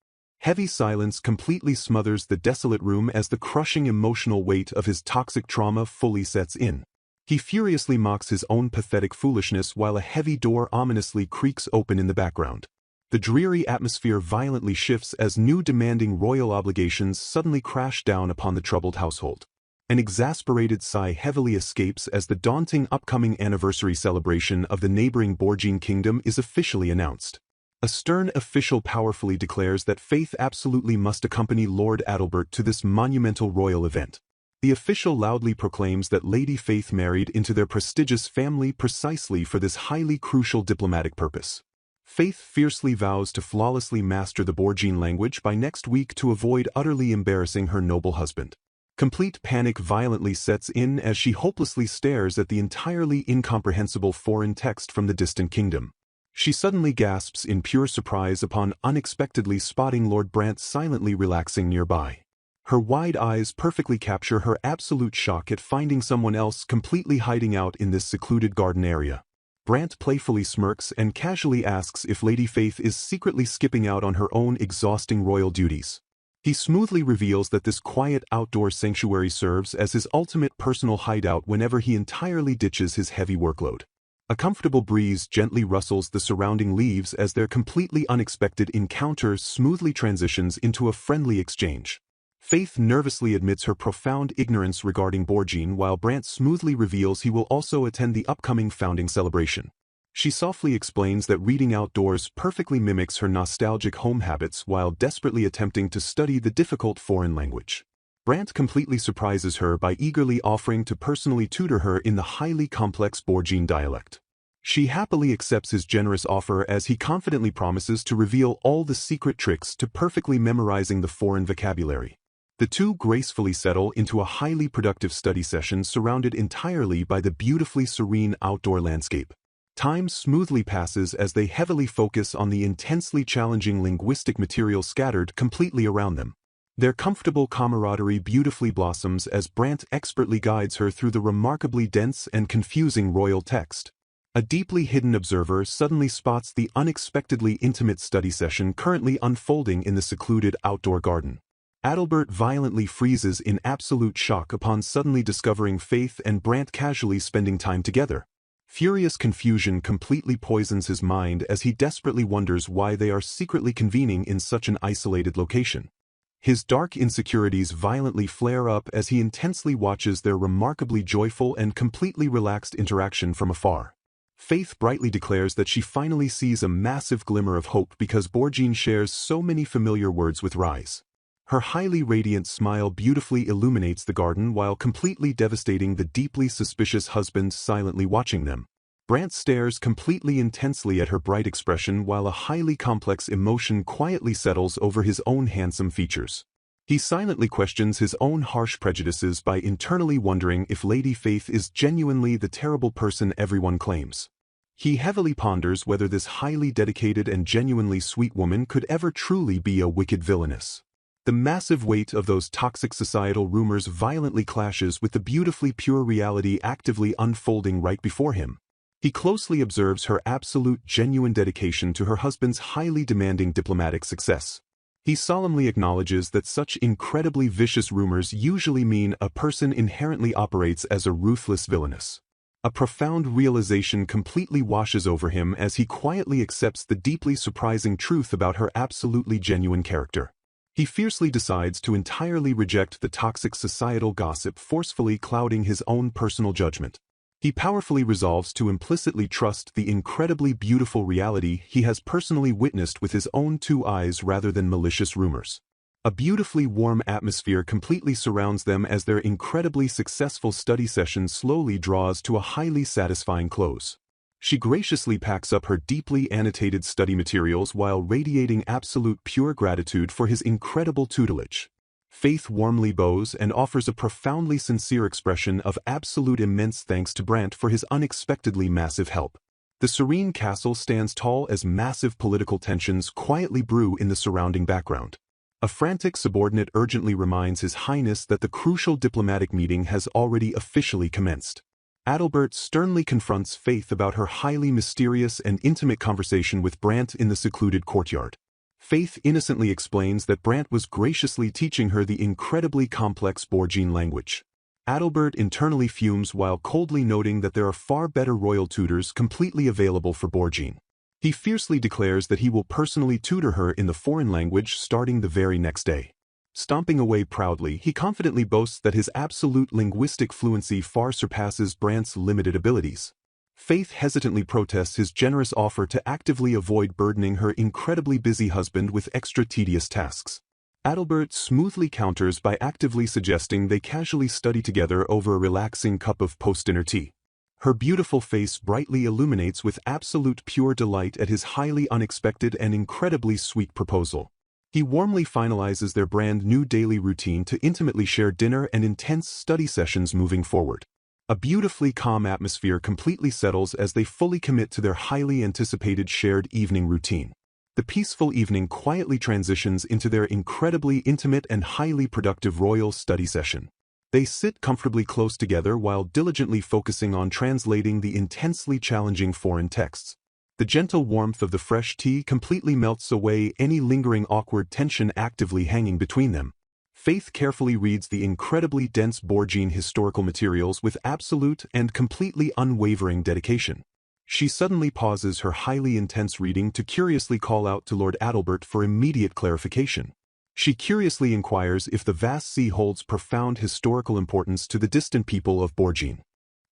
Heavy silence completely smothers the desolate room as the crushing emotional weight of his toxic trauma fully sets in. He furiously mocks his own pathetic foolishness while a heavy door ominously creaks open in the background. The dreary atmosphere violently shifts as new demanding royal obligations suddenly crash down upon the troubled household. An exasperated sigh heavily escapes as the daunting upcoming anniversary celebration of the neighboring Borgine kingdom is officially announced. A stern official powerfully declares that Faith absolutely must accompany Lord Adalbert to this monumental royal event. The official loudly proclaims that Lady Faith married into their prestigious family precisely for this highly crucial diplomatic purpose. Faith fiercely vows to flawlessly master the Borgine language by next week to avoid utterly embarrassing her noble husband. Complete panic violently sets in as she hopelessly stares at the entirely incomprehensible foreign text from the distant kingdom. She suddenly gasps in pure surprise upon unexpectedly spotting Lord Brant silently relaxing nearby. Her wide eyes perfectly capture her absolute shock at finding someone else completely hiding out in this secluded garden area. Brant playfully smirks and casually asks if Lady Faith is secretly skipping out on her own exhausting royal duties. He smoothly reveals that this quiet outdoor sanctuary serves as his ultimate personal hideout whenever he entirely ditches his heavy workload. A comfortable breeze gently rustles the surrounding leaves as their completely unexpected encounter smoothly transitions into a friendly exchange. Faith nervously admits her profound ignorance regarding Borgine while Brant smoothly reveals he will also attend the upcoming founding celebration. She softly explains that reading outdoors perfectly mimics her nostalgic home habits while desperately attempting to study the difficult foreign language. Brant completely surprises her by eagerly offering to personally tutor her in the highly complex Borgine dialect. She happily accepts his generous offer as he confidently promises to reveal all the secret tricks to perfectly memorizing the foreign vocabulary. The two gracefully settle into a highly productive study session surrounded entirely by the beautifully serene outdoor landscape. Time smoothly passes as they heavily focus on the intensely challenging linguistic material scattered completely around them. Their comfortable camaraderie beautifully blossoms as Brant expertly guides her through the remarkably dense and confusing royal text. A deeply hidden observer suddenly spots the unexpectedly intimate study session currently unfolding in the secluded outdoor garden. Adalbert violently freezes in absolute shock upon suddenly discovering Faith and Brant casually spending time together. Furious confusion completely poisons his mind as he desperately wonders why they are secretly convening in such an isolated location. His dark insecurities violently flare up as he intensely watches their remarkably joyful and completely relaxed interaction from afar. Faith brightly declares that she finally sees a massive glimmer of hope because Borgine shares so many familiar words with Rise. Her highly radiant smile beautifully illuminates the garden while completely devastating the deeply suspicious husband silently watching them. Brant stares completely intensely at her bright expression while a highly complex emotion quietly settles over his own handsome features. He silently questions his own harsh prejudices by internally wondering if Lady Faith is genuinely the terrible person everyone claims. He heavily ponders whether this highly dedicated and genuinely sweet woman could ever truly be a wicked villainess. The massive weight of those toxic societal rumors violently clashes with the beautifully pure reality actively unfolding right before him. He closely observes her absolute genuine dedication to her husband's highly demanding diplomatic success. He solemnly acknowledges that such incredibly vicious rumors usually mean a person inherently operates as a ruthless villainess. A profound realization completely washes over him as he quietly accepts the deeply surprising truth about her absolutely genuine character. He fiercely decides to entirely reject the toxic societal gossip forcefully clouding his own personal judgment. He powerfully resolves to implicitly trust the incredibly beautiful reality he has personally witnessed with his own two eyes rather than malicious rumors. A beautifully warm atmosphere completely surrounds them as their incredibly successful study session slowly draws to a highly satisfying close. She graciously packs up her deeply annotated study materials while radiating absolute pure gratitude for his incredible tutelage. Faith warmly bows and offers a profoundly sincere expression of absolute immense thanks to Brant for his unexpectedly massive help. The serene castle stands tall as massive political tensions quietly brew in the surrounding background. A frantic subordinate urgently reminds His Highness that the crucial diplomatic meeting has already officially commenced. Adalbert sternly confronts Faith about her highly mysterious and intimate conversation with Brant in the secluded courtyard. Faith innocently explains that Brant was graciously teaching her the incredibly complex Borgine language. Adalbert internally fumes while coldly noting that there are far better royal tutors completely available for Borgine. He fiercely declares that he will personally tutor her in the foreign language starting the very next day. Stomping away proudly, he confidently boasts that his absolute linguistic fluency far surpasses Brant's limited abilities. Faith hesitantly protests his generous offer to actively avoid burdening her incredibly busy husband with extra tedious tasks. Adalbert smoothly counters by actively suggesting they casually study together over a relaxing cup of post-dinner tea. Her beautiful face brightly illuminates with absolute pure delight at his highly unexpected and incredibly sweet proposal. He warmly finalizes their brand new daily routine to intimately share dinner and intense study sessions moving forward. A beautifully calm atmosphere completely settles as they fully commit to their highly anticipated shared evening routine. The peaceful evening quietly transitions into their incredibly intimate and highly productive royal study session. They sit comfortably close together while diligently focusing on translating the intensely challenging foreign texts. The gentle warmth of the fresh tea completely melts away any lingering awkward tension actively hanging between them. Faith carefully reads the incredibly dense Borgine historical materials with absolute and completely unwavering dedication. She suddenly pauses her highly intense reading to curiously call out to Lord Adalbert for immediate clarification. She curiously inquires if the vast sea holds profound historical importance to the distant people of Borgine.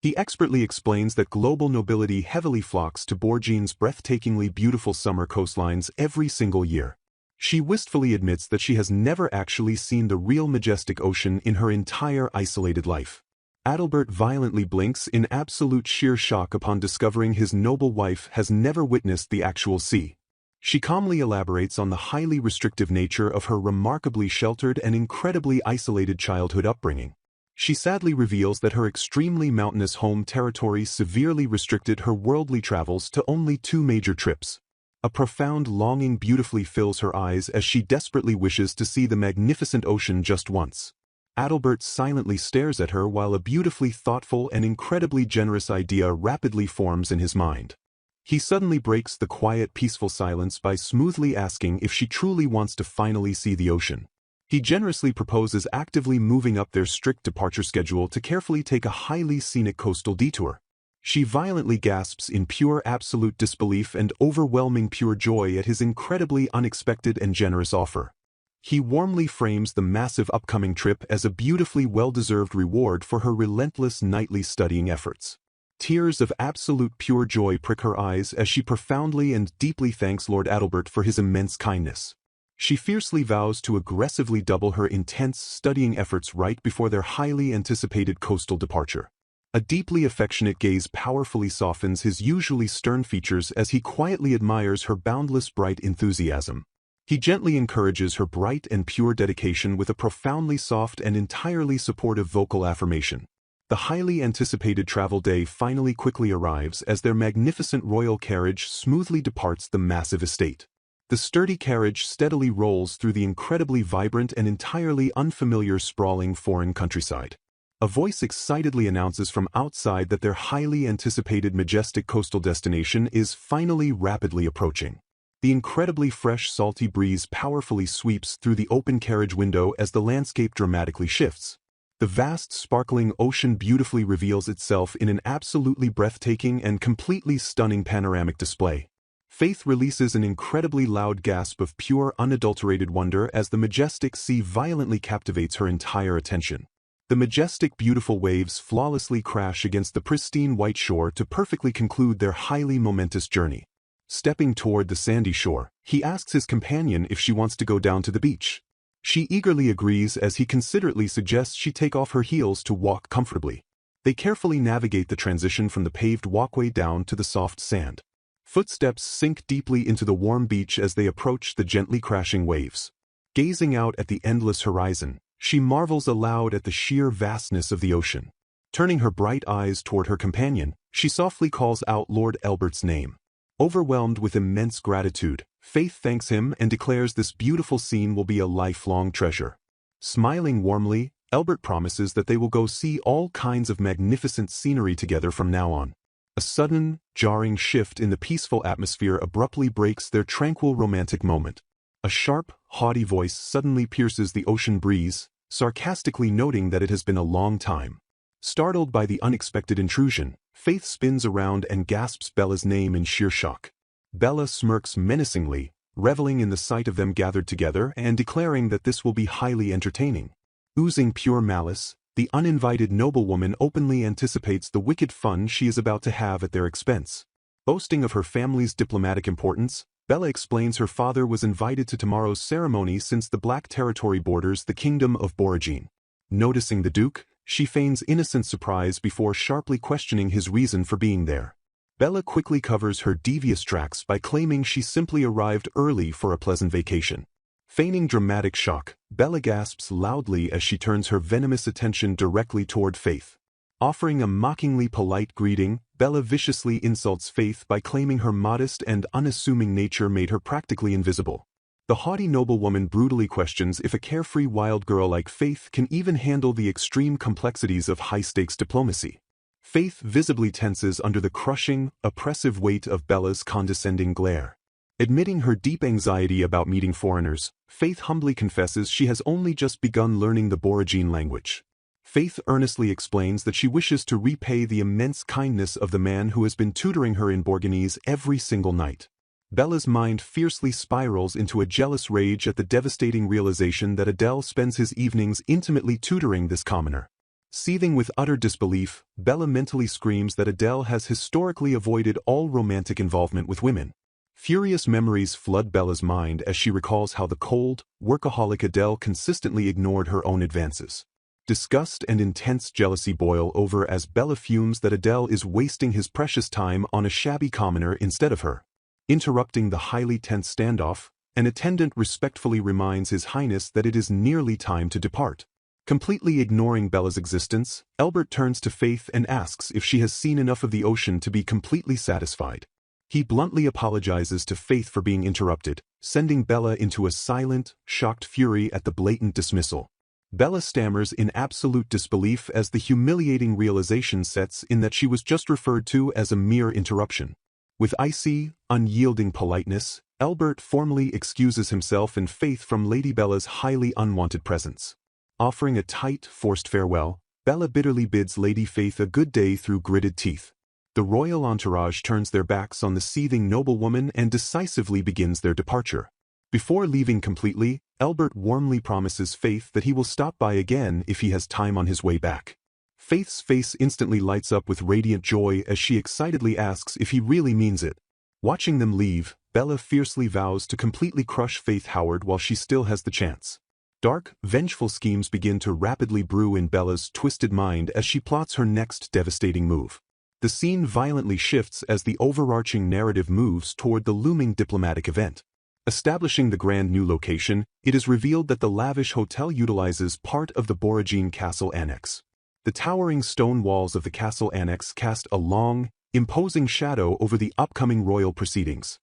He expertly explains that global nobility heavily flocks to Borgine's breathtakingly beautiful summer coastlines every single year. She wistfully admits that she has never actually seen the real majestic ocean in her entire isolated life. Adalbert violently blinks in absolute sheer shock upon discovering his noble wife has never witnessed the actual sea. She calmly elaborates on the highly restrictive nature of her remarkably sheltered and incredibly isolated childhood upbringing. She sadly reveals that her extremely mountainous home territory severely restricted her worldly travels to only 2 major trips. A profound longing beautifully fills her eyes as she desperately wishes to see the magnificent ocean just once. Adalbert silently stares at her while a beautifully thoughtful and incredibly generous idea rapidly forms in his mind. He suddenly breaks the quiet, peaceful silence by smoothly asking if she truly wants to finally see the ocean. He generously proposes actively moving up their strict departure schedule to carefully take a highly scenic coastal detour. She violently gasps in pure absolute disbelief and overwhelming pure joy at his incredibly unexpected and generous offer. He warmly frames the massive upcoming trip as a beautifully well-deserved reward for her relentless nightly studying efforts. Tears of absolute pure joy prick her eyes as she profoundly and deeply thanks Lord Adalbert for his immense kindness. She fiercely vows to aggressively double her intense studying efforts right before their highly anticipated coastal departure. A deeply affectionate gaze powerfully softens his usually stern features as he quietly admires her boundless bright enthusiasm. He gently encourages her bright and pure dedication with a profoundly soft and entirely supportive vocal affirmation. The highly anticipated travel day finally quickly arrives as their magnificent royal carriage smoothly departs the massive estate. The sturdy carriage steadily rolls through the incredibly vibrant and entirely unfamiliar sprawling foreign countryside. A voice excitedly announces from outside that their highly anticipated majestic coastal destination is finally rapidly approaching. The incredibly fresh salty breeze powerfully sweeps through the open carriage window as the landscape dramatically shifts. The vast sparkling ocean beautifully reveals itself in an absolutely breathtaking and completely stunning panoramic display. Faith releases an incredibly loud gasp of pure unadulterated wonder as the majestic sea violently captivates her entire attention. The majestic beautiful waves flawlessly crash against the pristine white shore to perfectly conclude their highly momentous journey. Stepping toward the sandy shore, he asks his companion if she wants to go down to the beach. She eagerly agrees as he considerately suggests she take off her heels to walk comfortably. They carefully navigate the transition from the paved walkway down to the soft sand. Footsteps sink deeply into the warm beach as they approach the gently crashing waves. Gazing out at the endless horizon, she marvels aloud at the sheer vastness of the ocean. Turning her bright eyes toward her companion, she softly calls out Lord Albert's name. Overwhelmed with immense gratitude, Faith thanks him and declares this beautiful scene will be a lifelong treasure. Smiling warmly, Albert promises that they will go see all kinds of magnificent scenery together from now on. A sudden, jarring shift in the peaceful atmosphere abruptly breaks their tranquil romantic moment. A sharp, haughty voice suddenly pierces the ocean breeze, sarcastically noting that it has been a long time. Startled by the unexpected intrusion, Faith spins around and gasps Bella's name in sheer shock. Bella smirks menacingly, reveling in the sight of them gathered together and declaring that this will be highly entertaining. Oozing pure malice, the uninvited noblewoman openly anticipates the wicked fun she is about to have at their expense. Boasting of her family's diplomatic importance, Bella explains her father was invited to tomorrow's ceremony since the Black Territory borders the kingdom of Boragine. Noticing the Duke, she feigns innocent surprise before sharply questioning his reason for being there. Bella quickly covers her devious tracks by claiming she simply arrived early for a pleasant vacation. Feigning dramatic shock, Bella gasps loudly as she turns her venomous attention directly toward Faith. Offering a mockingly polite greeting, Bella viciously insults Faith by claiming her modest and unassuming nature made her practically invisible. The haughty noblewoman brutally questions if a carefree wild girl like Faith can even handle the extreme complexities of high-stakes diplomacy. Faith visibly tenses under the crushing, oppressive weight of Bella's condescending glare. Admitting her deep anxiety about meeting foreigners, Faith humbly confesses she has only just begun learning the Boragine language. Faith earnestly explains that she wishes to repay the immense kindness of the man who has been tutoring her in Borganese every single night. Bella's mind fiercely spirals into a jealous rage at the devastating realization that Adele spends his evenings intimately tutoring this commoner. Seething with utter disbelief, Bella mentally screams that Adele has historically avoided all romantic involvement with women. Furious memories flood Bella's mind as she recalls how the cold, workaholic Adele consistently ignored her own advances. Disgust and intense jealousy boil over as Bella fumes that Adele is wasting his precious time on a shabby commoner instead of her. Interrupting the highly tense standoff, an attendant respectfully reminds His Highness that it is nearly time to depart. Completely ignoring Bella's existence, Albert turns to Faith and asks if she has seen enough of the ocean to be completely satisfied. He bluntly apologizes to Faith for being interrupted, sending Bella into a silent, shocked fury at the blatant dismissal. Bella stammers in absolute disbelief as the humiliating realization sets in that she was just referred to as a mere interruption. With icy, unyielding politeness, Albert formally excuses himself and Faith from Lady Bella's highly unwanted presence. Offering a tight, forced farewell, Bella bitterly bids Lady Faith a good day through gritted teeth. The royal entourage turns their backs on the seething noblewoman and decisively begins their departure. Before leaving completely, Albert warmly promises Faith that he will stop by again if he has time on his way back. Faith's face instantly lights up with radiant joy as she excitedly asks if he really means it. Watching them leave, Bella fiercely vows to completely crush Faith Howard while she still has the chance. Dark, vengeful schemes begin to rapidly brew in Bella's twisted mind as she plots her next devastating move. The scene violently shifts as the overarching narrative moves toward the looming diplomatic event. Establishing the grand new location, it is revealed that the lavish hotel utilizes part of the Boragine Castle Annex. The towering stone walls of the castle annex cast a long, imposing shadow over the upcoming royal proceedings.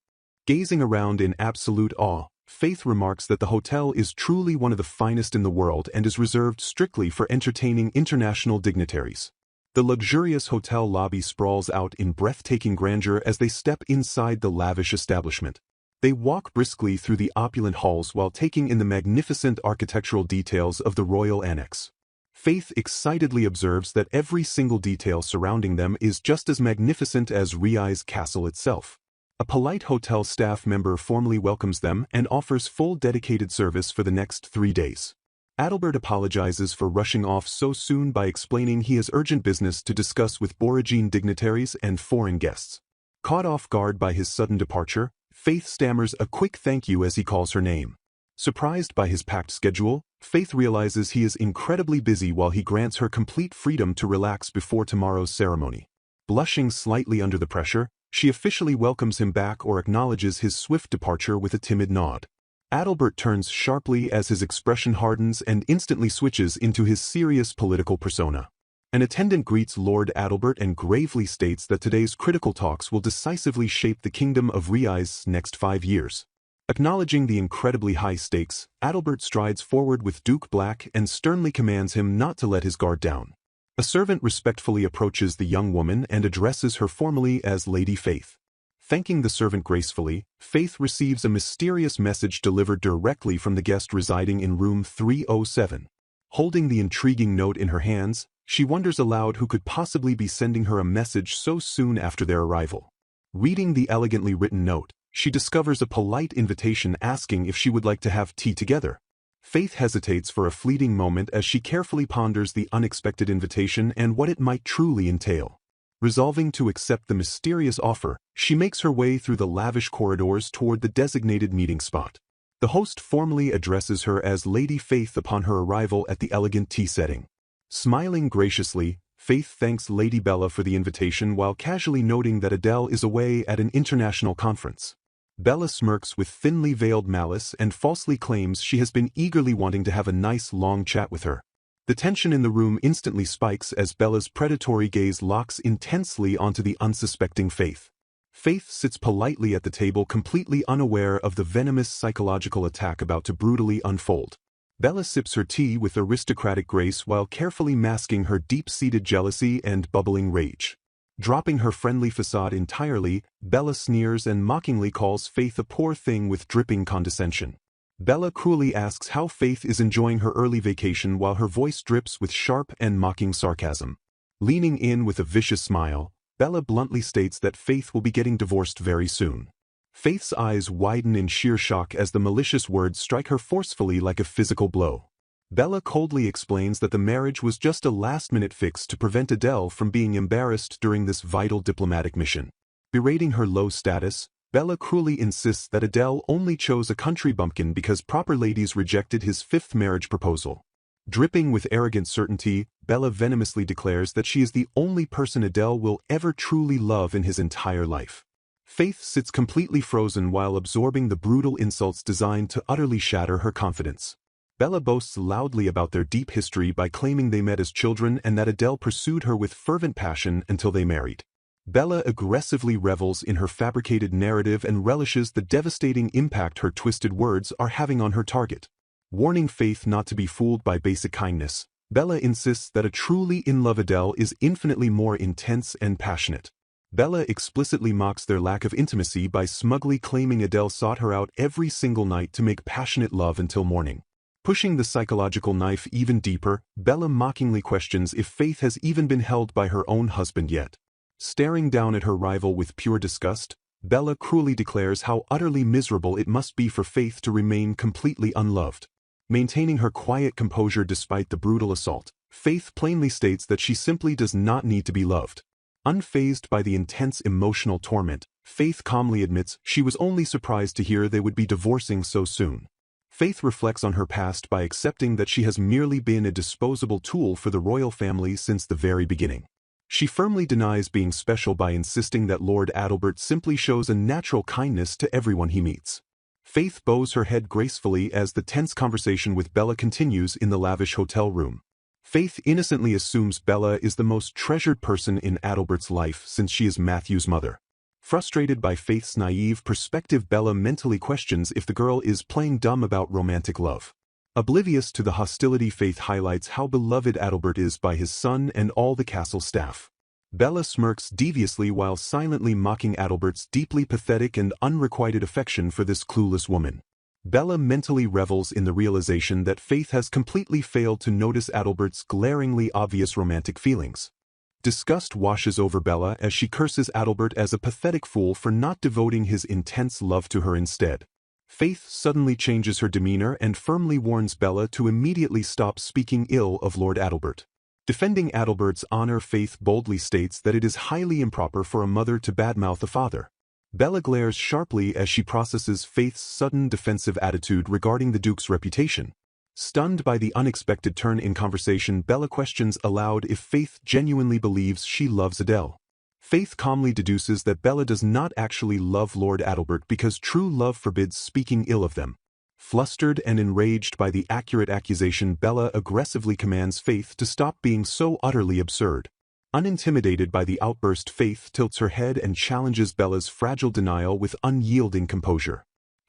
Gazing around in absolute awe, Faith remarks that the hotel is truly one of the finest in the world and is reserved strictly for entertaining international dignitaries. The luxurious hotel lobby sprawls out in breathtaking grandeur as they step inside the lavish establishment. They walk briskly through the opulent halls while taking in the magnificent architectural details of the royal annex. Faith excitedly observes that every single detail surrounding them is just as magnificent as Riai's castle itself. A polite hotel staff member formally welcomes them and offers full dedicated service for the next 3 days. Adalbert apologizes for rushing off so soon by explaining he has urgent business to discuss with Boragine dignitaries and foreign guests. Caught off guard by his sudden departure, Faith stammers a quick thank you as he calls her name. Surprised by his packed schedule, Faith realizes he is incredibly busy while he grants her complete freedom to relax before tomorrow's ceremony. Blushing slightly under the pressure, she officially welcomes him back or acknowledges his swift departure with a timid nod. Adalbert turns sharply as his expression hardens and instantly switches into his serious political persona. An attendant greets Lord Adalbert and gravely states that today's critical talks will decisively shape the kingdom of Riai's next 5 years. Acknowledging the incredibly high stakes, Adalbert strides forward with Duke Black and sternly commands him not to let his guard down. A servant respectfully approaches the young woman and addresses her formally as Lady Faith. Thanking the servant gracefully, Faith receives a mysterious message delivered directly from the guest residing in room 307. Holding the intriguing note in her hands, she wonders aloud who could possibly be sending her a message so soon after their arrival. Reading the elegantly written note, she discovers a polite invitation asking if she would like to have tea together. Faith hesitates for a fleeting moment as she carefully ponders the unexpected invitation and what it might truly entail. Resolving to accept the mysterious offer, she makes her way through the lavish corridors toward the designated meeting spot. The host formally addresses her as Lady Faith upon her arrival at the elegant tea setting. Smiling graciously, Faith thanks Lady Bella for the invitation while casually noting that Adele is away at an international conference. Bella smirks with thinly veiled malice and falsely claims she has been eagerly wanting to have a nice long chat with her. The tension in the room instantly spikes as Bella's predatory gaze locks intensely onto the unsuspecting Faith. Faith sits politely at the table completely unaware of the venomous psychological attack about to brutally unfold. Bella sips her tea with aristocratic grace while carefully masking her deep-seated jealousy and bubbling rage. Dropping her friendly facade entirely, Bella sneers and mockingly calls Faith a poor thing with dripping condescension. Bella cruelly asks how Faith is enjoying her early vacation while her voice drips with sharp and mocking sarcasm. Leaning in with a vicious smile, Bella bluntly states that Faith will be getting divorced very soon. Faith's eyes widen in sheer shock as the malicious words strike her forcefully like a physical blow. Bella coldly explains that the marriage was just a last-minute fix to prevent Adele from being embarrassed during this vital diplomatic mission. Berating her low status, Bella cruelly insists that Adele only chose a country bumpkin because proper ladies rejected his 5th marriage proposal. Dripping with arrogant certainty, Bella venomously declares that she is the only person Adele will ever truly love in his entire life. Faith sits completely frozen while absorbing the brutal insults designed to utterly shatter her confidence. Bella boasts loudly about their deep history by claiming they met as children and that Adele pursued her with fervent passion until they married. Bella aggressively revels in her fabricated narrative and relishes the devastating impact her twisted words are having on her target. Warning Faith not to be fooled by basic kindness, Bella insists that a truly in-love Adele is infinitely more intense and passionate. Bella explicitly mocks their lack of intimacy by smugly claiming Adele sought her out every single night to make passionate love until morning. Pushing the psychological knife even deeper, Bella mockingly questions if Faith has even been held by her own husband yet. Staring down at her rival with pure disgust, Bella cruelly declares how utterly miserable it must be for Faith to remain completely unloved. Maintaining her quiet composure despite the brutal assault, Faith plainly states that she simply does not need to be loved. Unfazed by the intense emotional torment, Faith calmly admits she was only surprised to hear they would be divorcing so soon. Faith reflects on her past by accepting that she has merely been a disposable tool for the royal family since the very beginning. She firmly denies being special by insisting that Lord Adalbert simply shows a natural kindness to everyone he meets. Faith bows her head gracefully as the tense conversation with Bella continues in the lavish hotel room. Faith innocently assumes Bella is the most treasured person in Adalbert's life since she is Matthew's mother. Frustrated by Faith's naive perspective, Bella mentally questions if the girl is playing dumb about romantic love. Oblivious to the hostility, Faith highlights how beloved Adalbert is by his son and all the castle staff. Bella smirks deviously while silently mocking Adalbert's deeply pathetic and unrequited affection for this clueless woman. Bella mentally revels in the realization that Faith has completely failed to notice Adalbert's glaringly obvious romantic feelings. Disgust washes over Bella as she curses Adalbert as a pathetic fool for not devoting his intense love to her instead. Faith suddenly changes her demeanor and firmly warns Bella to immediately stop speaking ill of Lord Adalbert. Defending Adalbert's honor, Faith boldly states that it is highly improper for a mother to badmouth a father. Bella glares sharply as she processes Faith's sudden defensive attitude regarding the Duke's reputation. Stunned by the unexpected turn in conversation, Bella questions aloud if Faith genuinely believes she loves Adele. Faith calmly deduces that Bella does not actually love Lord Adalbert because true love forbids speaking ill of them. Flustered and enraged by the accurate accusation, Bella aggressively commands Faith to stop being so utterly absurd. Unintimidated by the outburst, Faith tilts her head and challenges Bella's fragile denial with unyielding composure.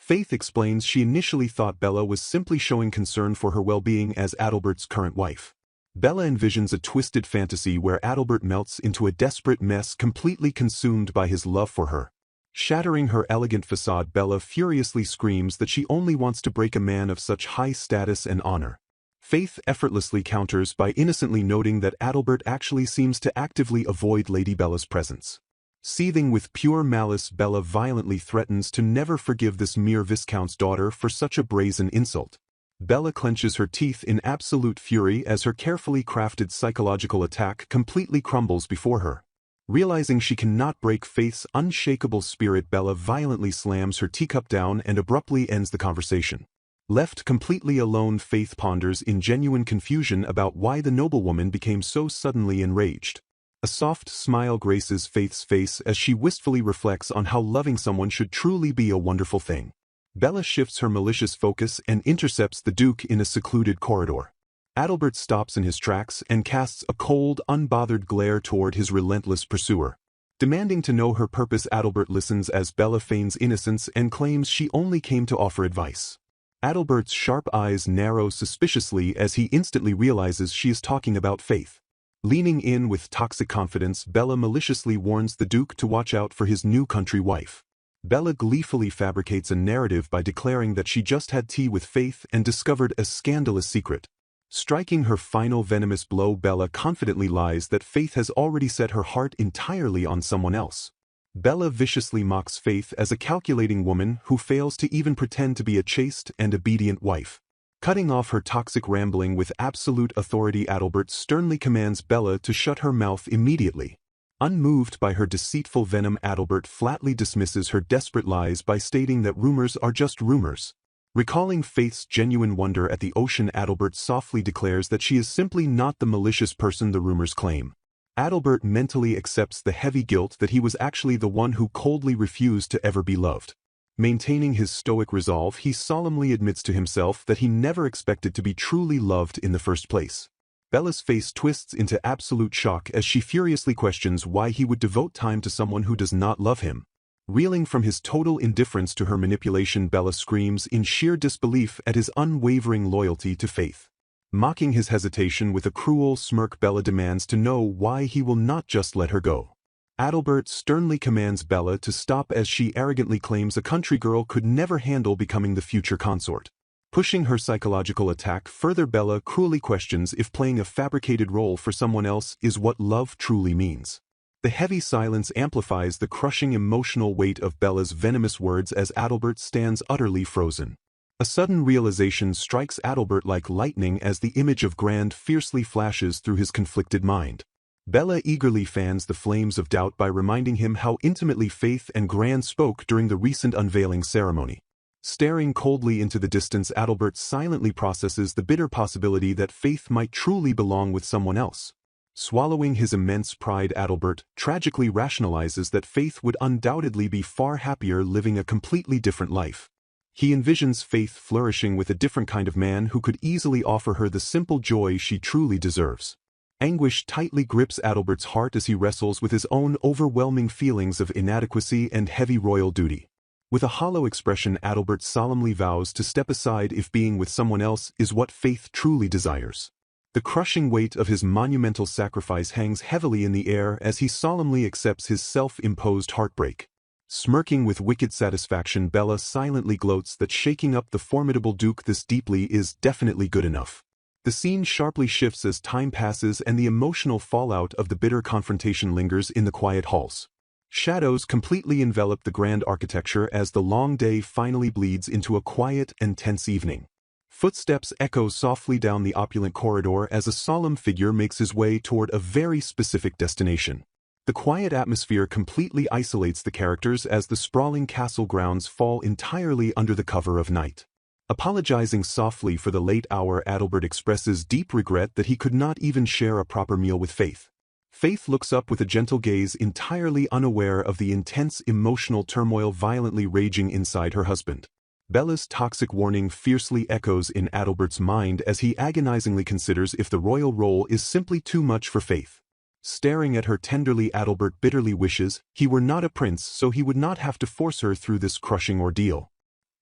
Faith explains she initially thought Bella was simply showing concern for her well-being as Adalbert's current wife. Bella envisions a twisted fantasy where Adalbert melts into a desperate mess completely consumed by his love for her. Shattering her elegant facade, Bella furiously screams that she only wants to break a man of such high status and honor. Faith effortlessly counters by innocently noting that Adalbert actually seems to actively avoid Lady Bella's presence. Seething with pure malice, Bella violently threatens to never forgive this mere Viscount's daughter for such a brazen insult. Bella clenches her teeth in absolute fury as her carefully crafted psychological attack completely crumbles before her. Realizing she cannot break Faith's unshakable spirit, Bella violently slams her teacup down and abruptly ends the conversation. Left completely alone, Faith ponders in genuine confusion about why the noblewoman became so suddenly enraged. A soft smile graces Faith's face as she wistfully reflects on how loving someone should truly be a wonderful thing. Bella shifts her malicious focus and intercepts the Duke in a secluded corridor. Adalbert stops in his tracks and casts a cold, unbothered glare toward his relentless pursuer. Demanding to know her purpose, Adalbert listens as Bella feigns innocence and claims she only came to offer advice. Adalbert's sharp eyes narrow suspiciously as he instantly realizes she is talking about Faith. Leaning in with toxic confidence, Bella maliciously warns the Duke to watch out for his new country wife. Bella gleefully fabricates a narrative by declaring that she just had tea with Faith and discovered a scandalous secret. Striking her final venomous blow, Bella confidently lies that Faith has already set her heart entirely on someone else. Bella viciously mocks Faith as a calculating woman who fails to even pretend to be a chaste and obedient wife. Cutting off her toxic rambling with absolute authority, Adalbert sternly commands Bella to shut her mouth immediately. Unmoved by her deceitful venom, Adalbert flatly dismisses her desperate lies by stating that rumors are just rumors. Recalling Faith's genuine wonder at the ocean, Adalbert softly declares that she is simply not the malicious person the rumors claim. Adalbert mentally accepts the heavy guilt that he was actually the one who coldly refused to ever be loved. Maintaining his stoic resolve, he solemnly admits to himself that he never expected to be truly loved in the first place. Bella's face twists into absolute shock as she furiously questions why he would devote time to someone who does not love him. Reeling from his total indifference to her manipulation, Bella screams in sheer disbelief at his unwavering loyalty to Faith. Mocking his hesitation with a cruel smirk, Bella demands to know why he will not just let her go. Adalbert sternly commands Bella to stop as she arrogantly claims a country girl could never handle becoming the future consort. Pushing her psychological attack further, Bella cruelly questions if playing a fabricated role for someone else is what love truly means. The heavy silence amplifies the crushing emotional weight of Bella's venomous words as Adalbert stands utterly frozen. A sudden realization strikes Adalbert like lightning as the image of Grand fiercely flashes through his conflicted mind. Bella eagerly fans the flames of doubt by reminding him how intimately Faith and Grand spoke during the recent unveiling ceremony. Staring coldly into the distance, Adalbert silently processes the bitter possibility that Faith might truly belong with someone else. Swallowing his immense pride, Adalbert tragically rationalizes that Faith would undoubtedly be far happier living a completely different life. He envisions Faith flourishing with a different kind of man who could easily offer her the simple joy she truly deserves. Anguish tightly grips Adalbert's heart as he wrestles with his own overwhelming feelings of inadequacy and heavy royal duty. With a hollow expression, Adalbert solemnly vows to step aside if being with someone else is what Faith truly desires. The crushing weight of his monumental sacrifice hangs heavily in the air as he solemnly accepts his self-imposed heartbreak. Smirking with wicked satisfaction, Bella silently gloats that shaking up the formidable Duke this deeply is definitely good enough. The scene sharply shifts as time passes and the emotional fallout of the bitter confrontation lingers in the quiet halls. Shadows completely envelop the grand architecture as the long day finally bleeds into a quiet and tense evening. Footsteps echo softly down the opulent corridor as a solemn figure makes his way toward a very specific destination. The quiet atmosphere completely isolates the characters as the sprawling castle grounds fall entirely under the cover of night. Apologizing softly for the late hour, Adalbert expresses deep regret that he could not even share a proper meal with Faith. Faith looks up with a gentle gaze, entirely unaware of the intense emotional turmoil violently raging inside her husband. Bella's toxic warning fiercely echoes in Adalbert's mind as he agonizingly considers if the royal role is simply too much for Faith. Staring at her tenderly, Adalbert bitterly wishes he were not a prince so he would not have to force her through this crushing ordeal.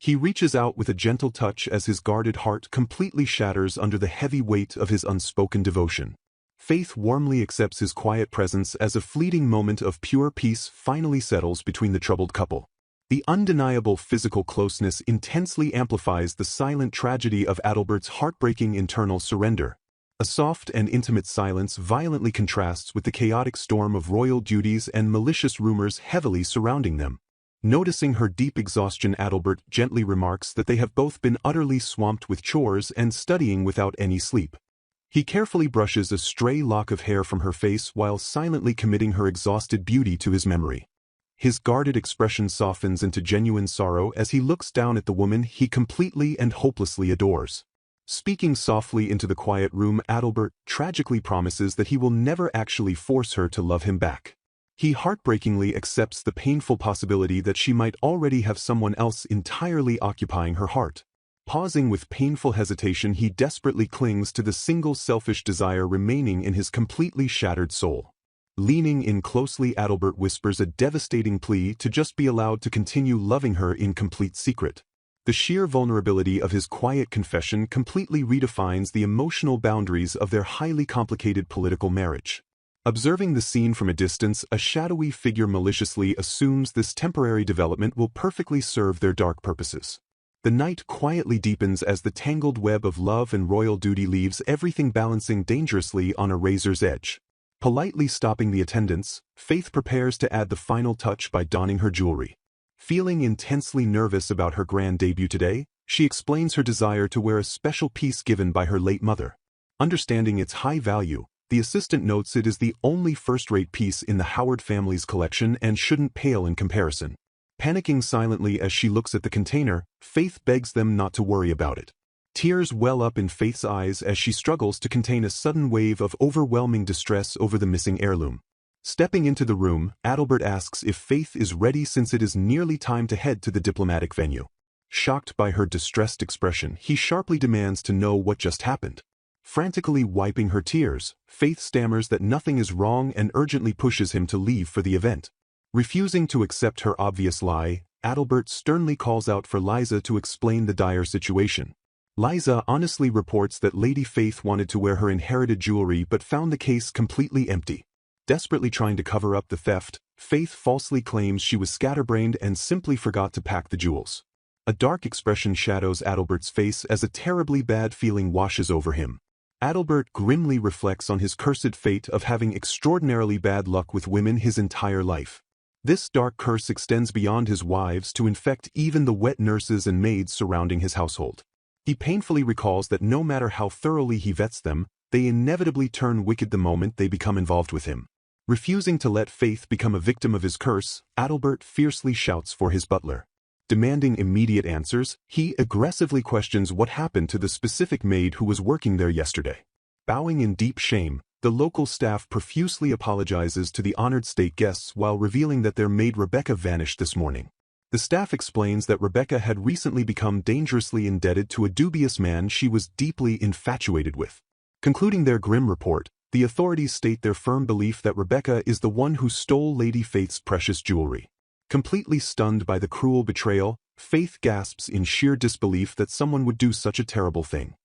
He reaches out with a gentle touch as his guarded heart completely shatters under the heavy weight of his unspoken devotion. Faith warmly accepts his quiet presence as a fleeting moment of pure peace finally settles between the troubled couple. The undeniable physical closeness intensely amplifies the silent tragedy of Adalbert's heartbreaking internal surrender. A soft and intimate silence violently contrasts with the chaotic storm of royal duties and malicious rumors heavily surrounding them. Noticing her deep exhaustion, Adalbert gently remarks that they have both been utterly swamped with chores and studying without any sleep. He carefully brushes a stray lock of hair from her face while silently committing her exhausted beauty to his memory. His guarded expression softens into genuine sorrow as he looks down at the woman he completely and hopelessly adores. Speaking softly into the quiet room, Adalbert tragically promises that he will never actually force her to love him back. He heartbreakingly accepts the painful possibility that she might already have someone else entirely occupying her heart. Pausing with painful hesitation, he desperately clings to the single selfish desire remaining in his completely shattered soul. Leaning in closely, Adalbert whispers a devastating plea to just be allowed to continue loving her in complete secret. The sheer vulnerability of his quiet confession completely redefines the emotional boundaries of their highly complicated political marriage. Observing the scene from a distance, a shadowy figure maliciously assumes this temporary development will perfectly serve their dark purposes. The night quietly deepens as the tangled web of love and royal duty leaves everything balancing dangerously on a razor's edge. Politely stopping the attendants, Faith prepares to add the final touch by donning her jewelry. Feeling intensely nervous about her grand debut today, she explains her desire to wear a special piece given by her late mother. Understanding its high value, the assistant notes it is the only first-rate piece in the Howard family's collection and shouldn't pale in comparison. Panicking silently as she looks at the container, Faith begs them not to worry about it. Tears well up in Faith's eyes as she struggles to contain a sudden wave of overwhelming distress over the missing heirloom. Stepping into the room, Adalbert asks if Faith is ready since it is nearly time to head to the diplomatic venue. Shocked by her distressed expression, he sharply demands to know what just happened. Frantically wiping her tears, Faith stammers that nothing is wrong and urgently pushes him to leave for the event. Refusing to accept her obvious lie, Adalbert sternly calls out for Liza to explain the dire situation. Liza honestly reports that Lady Faith wanted to wear her inherited jewelry but found the case completely empty. Desperately trying to cover up the theft, Faith falsely claims she was scatterbrained and simply forgot to pack the jewels. A dark expression shadows Adalbert's face as a terribly bad feeling washes over him. Adalbert grimly reflects on his cursed fate of having extraordinarily bad luck with women his entire life. This dark curse extends beyond his wives to infect even the wet nurses and maids surrounding his household. He painfully recalls that no matter how thoroughly he vets them, they inevitably turn wicked the moment they become involved with him. Refusing to let Faith become a victim of his curse, Adalbert fiercely shouts for his butler. Demanding immediate answers, he aggressively questions what happened to the specific maid who was working there yesterday. Bowing in deep shame, the local staff profusely apologizes to the honored state guests while revealing that their maid Rebecca vanished this morning. The staff explains that Rebecca had recently become dangerously indebted to a dubious man she was deeply infatuated with. Concluding their grim report, the authorities state their firm belief that Rebecca is the one who stole Lady Faith's precious jewelry. Completely stunned by the cruel betrayal, Faith gasps in sheer disbelief that someone would do such a terrible thing.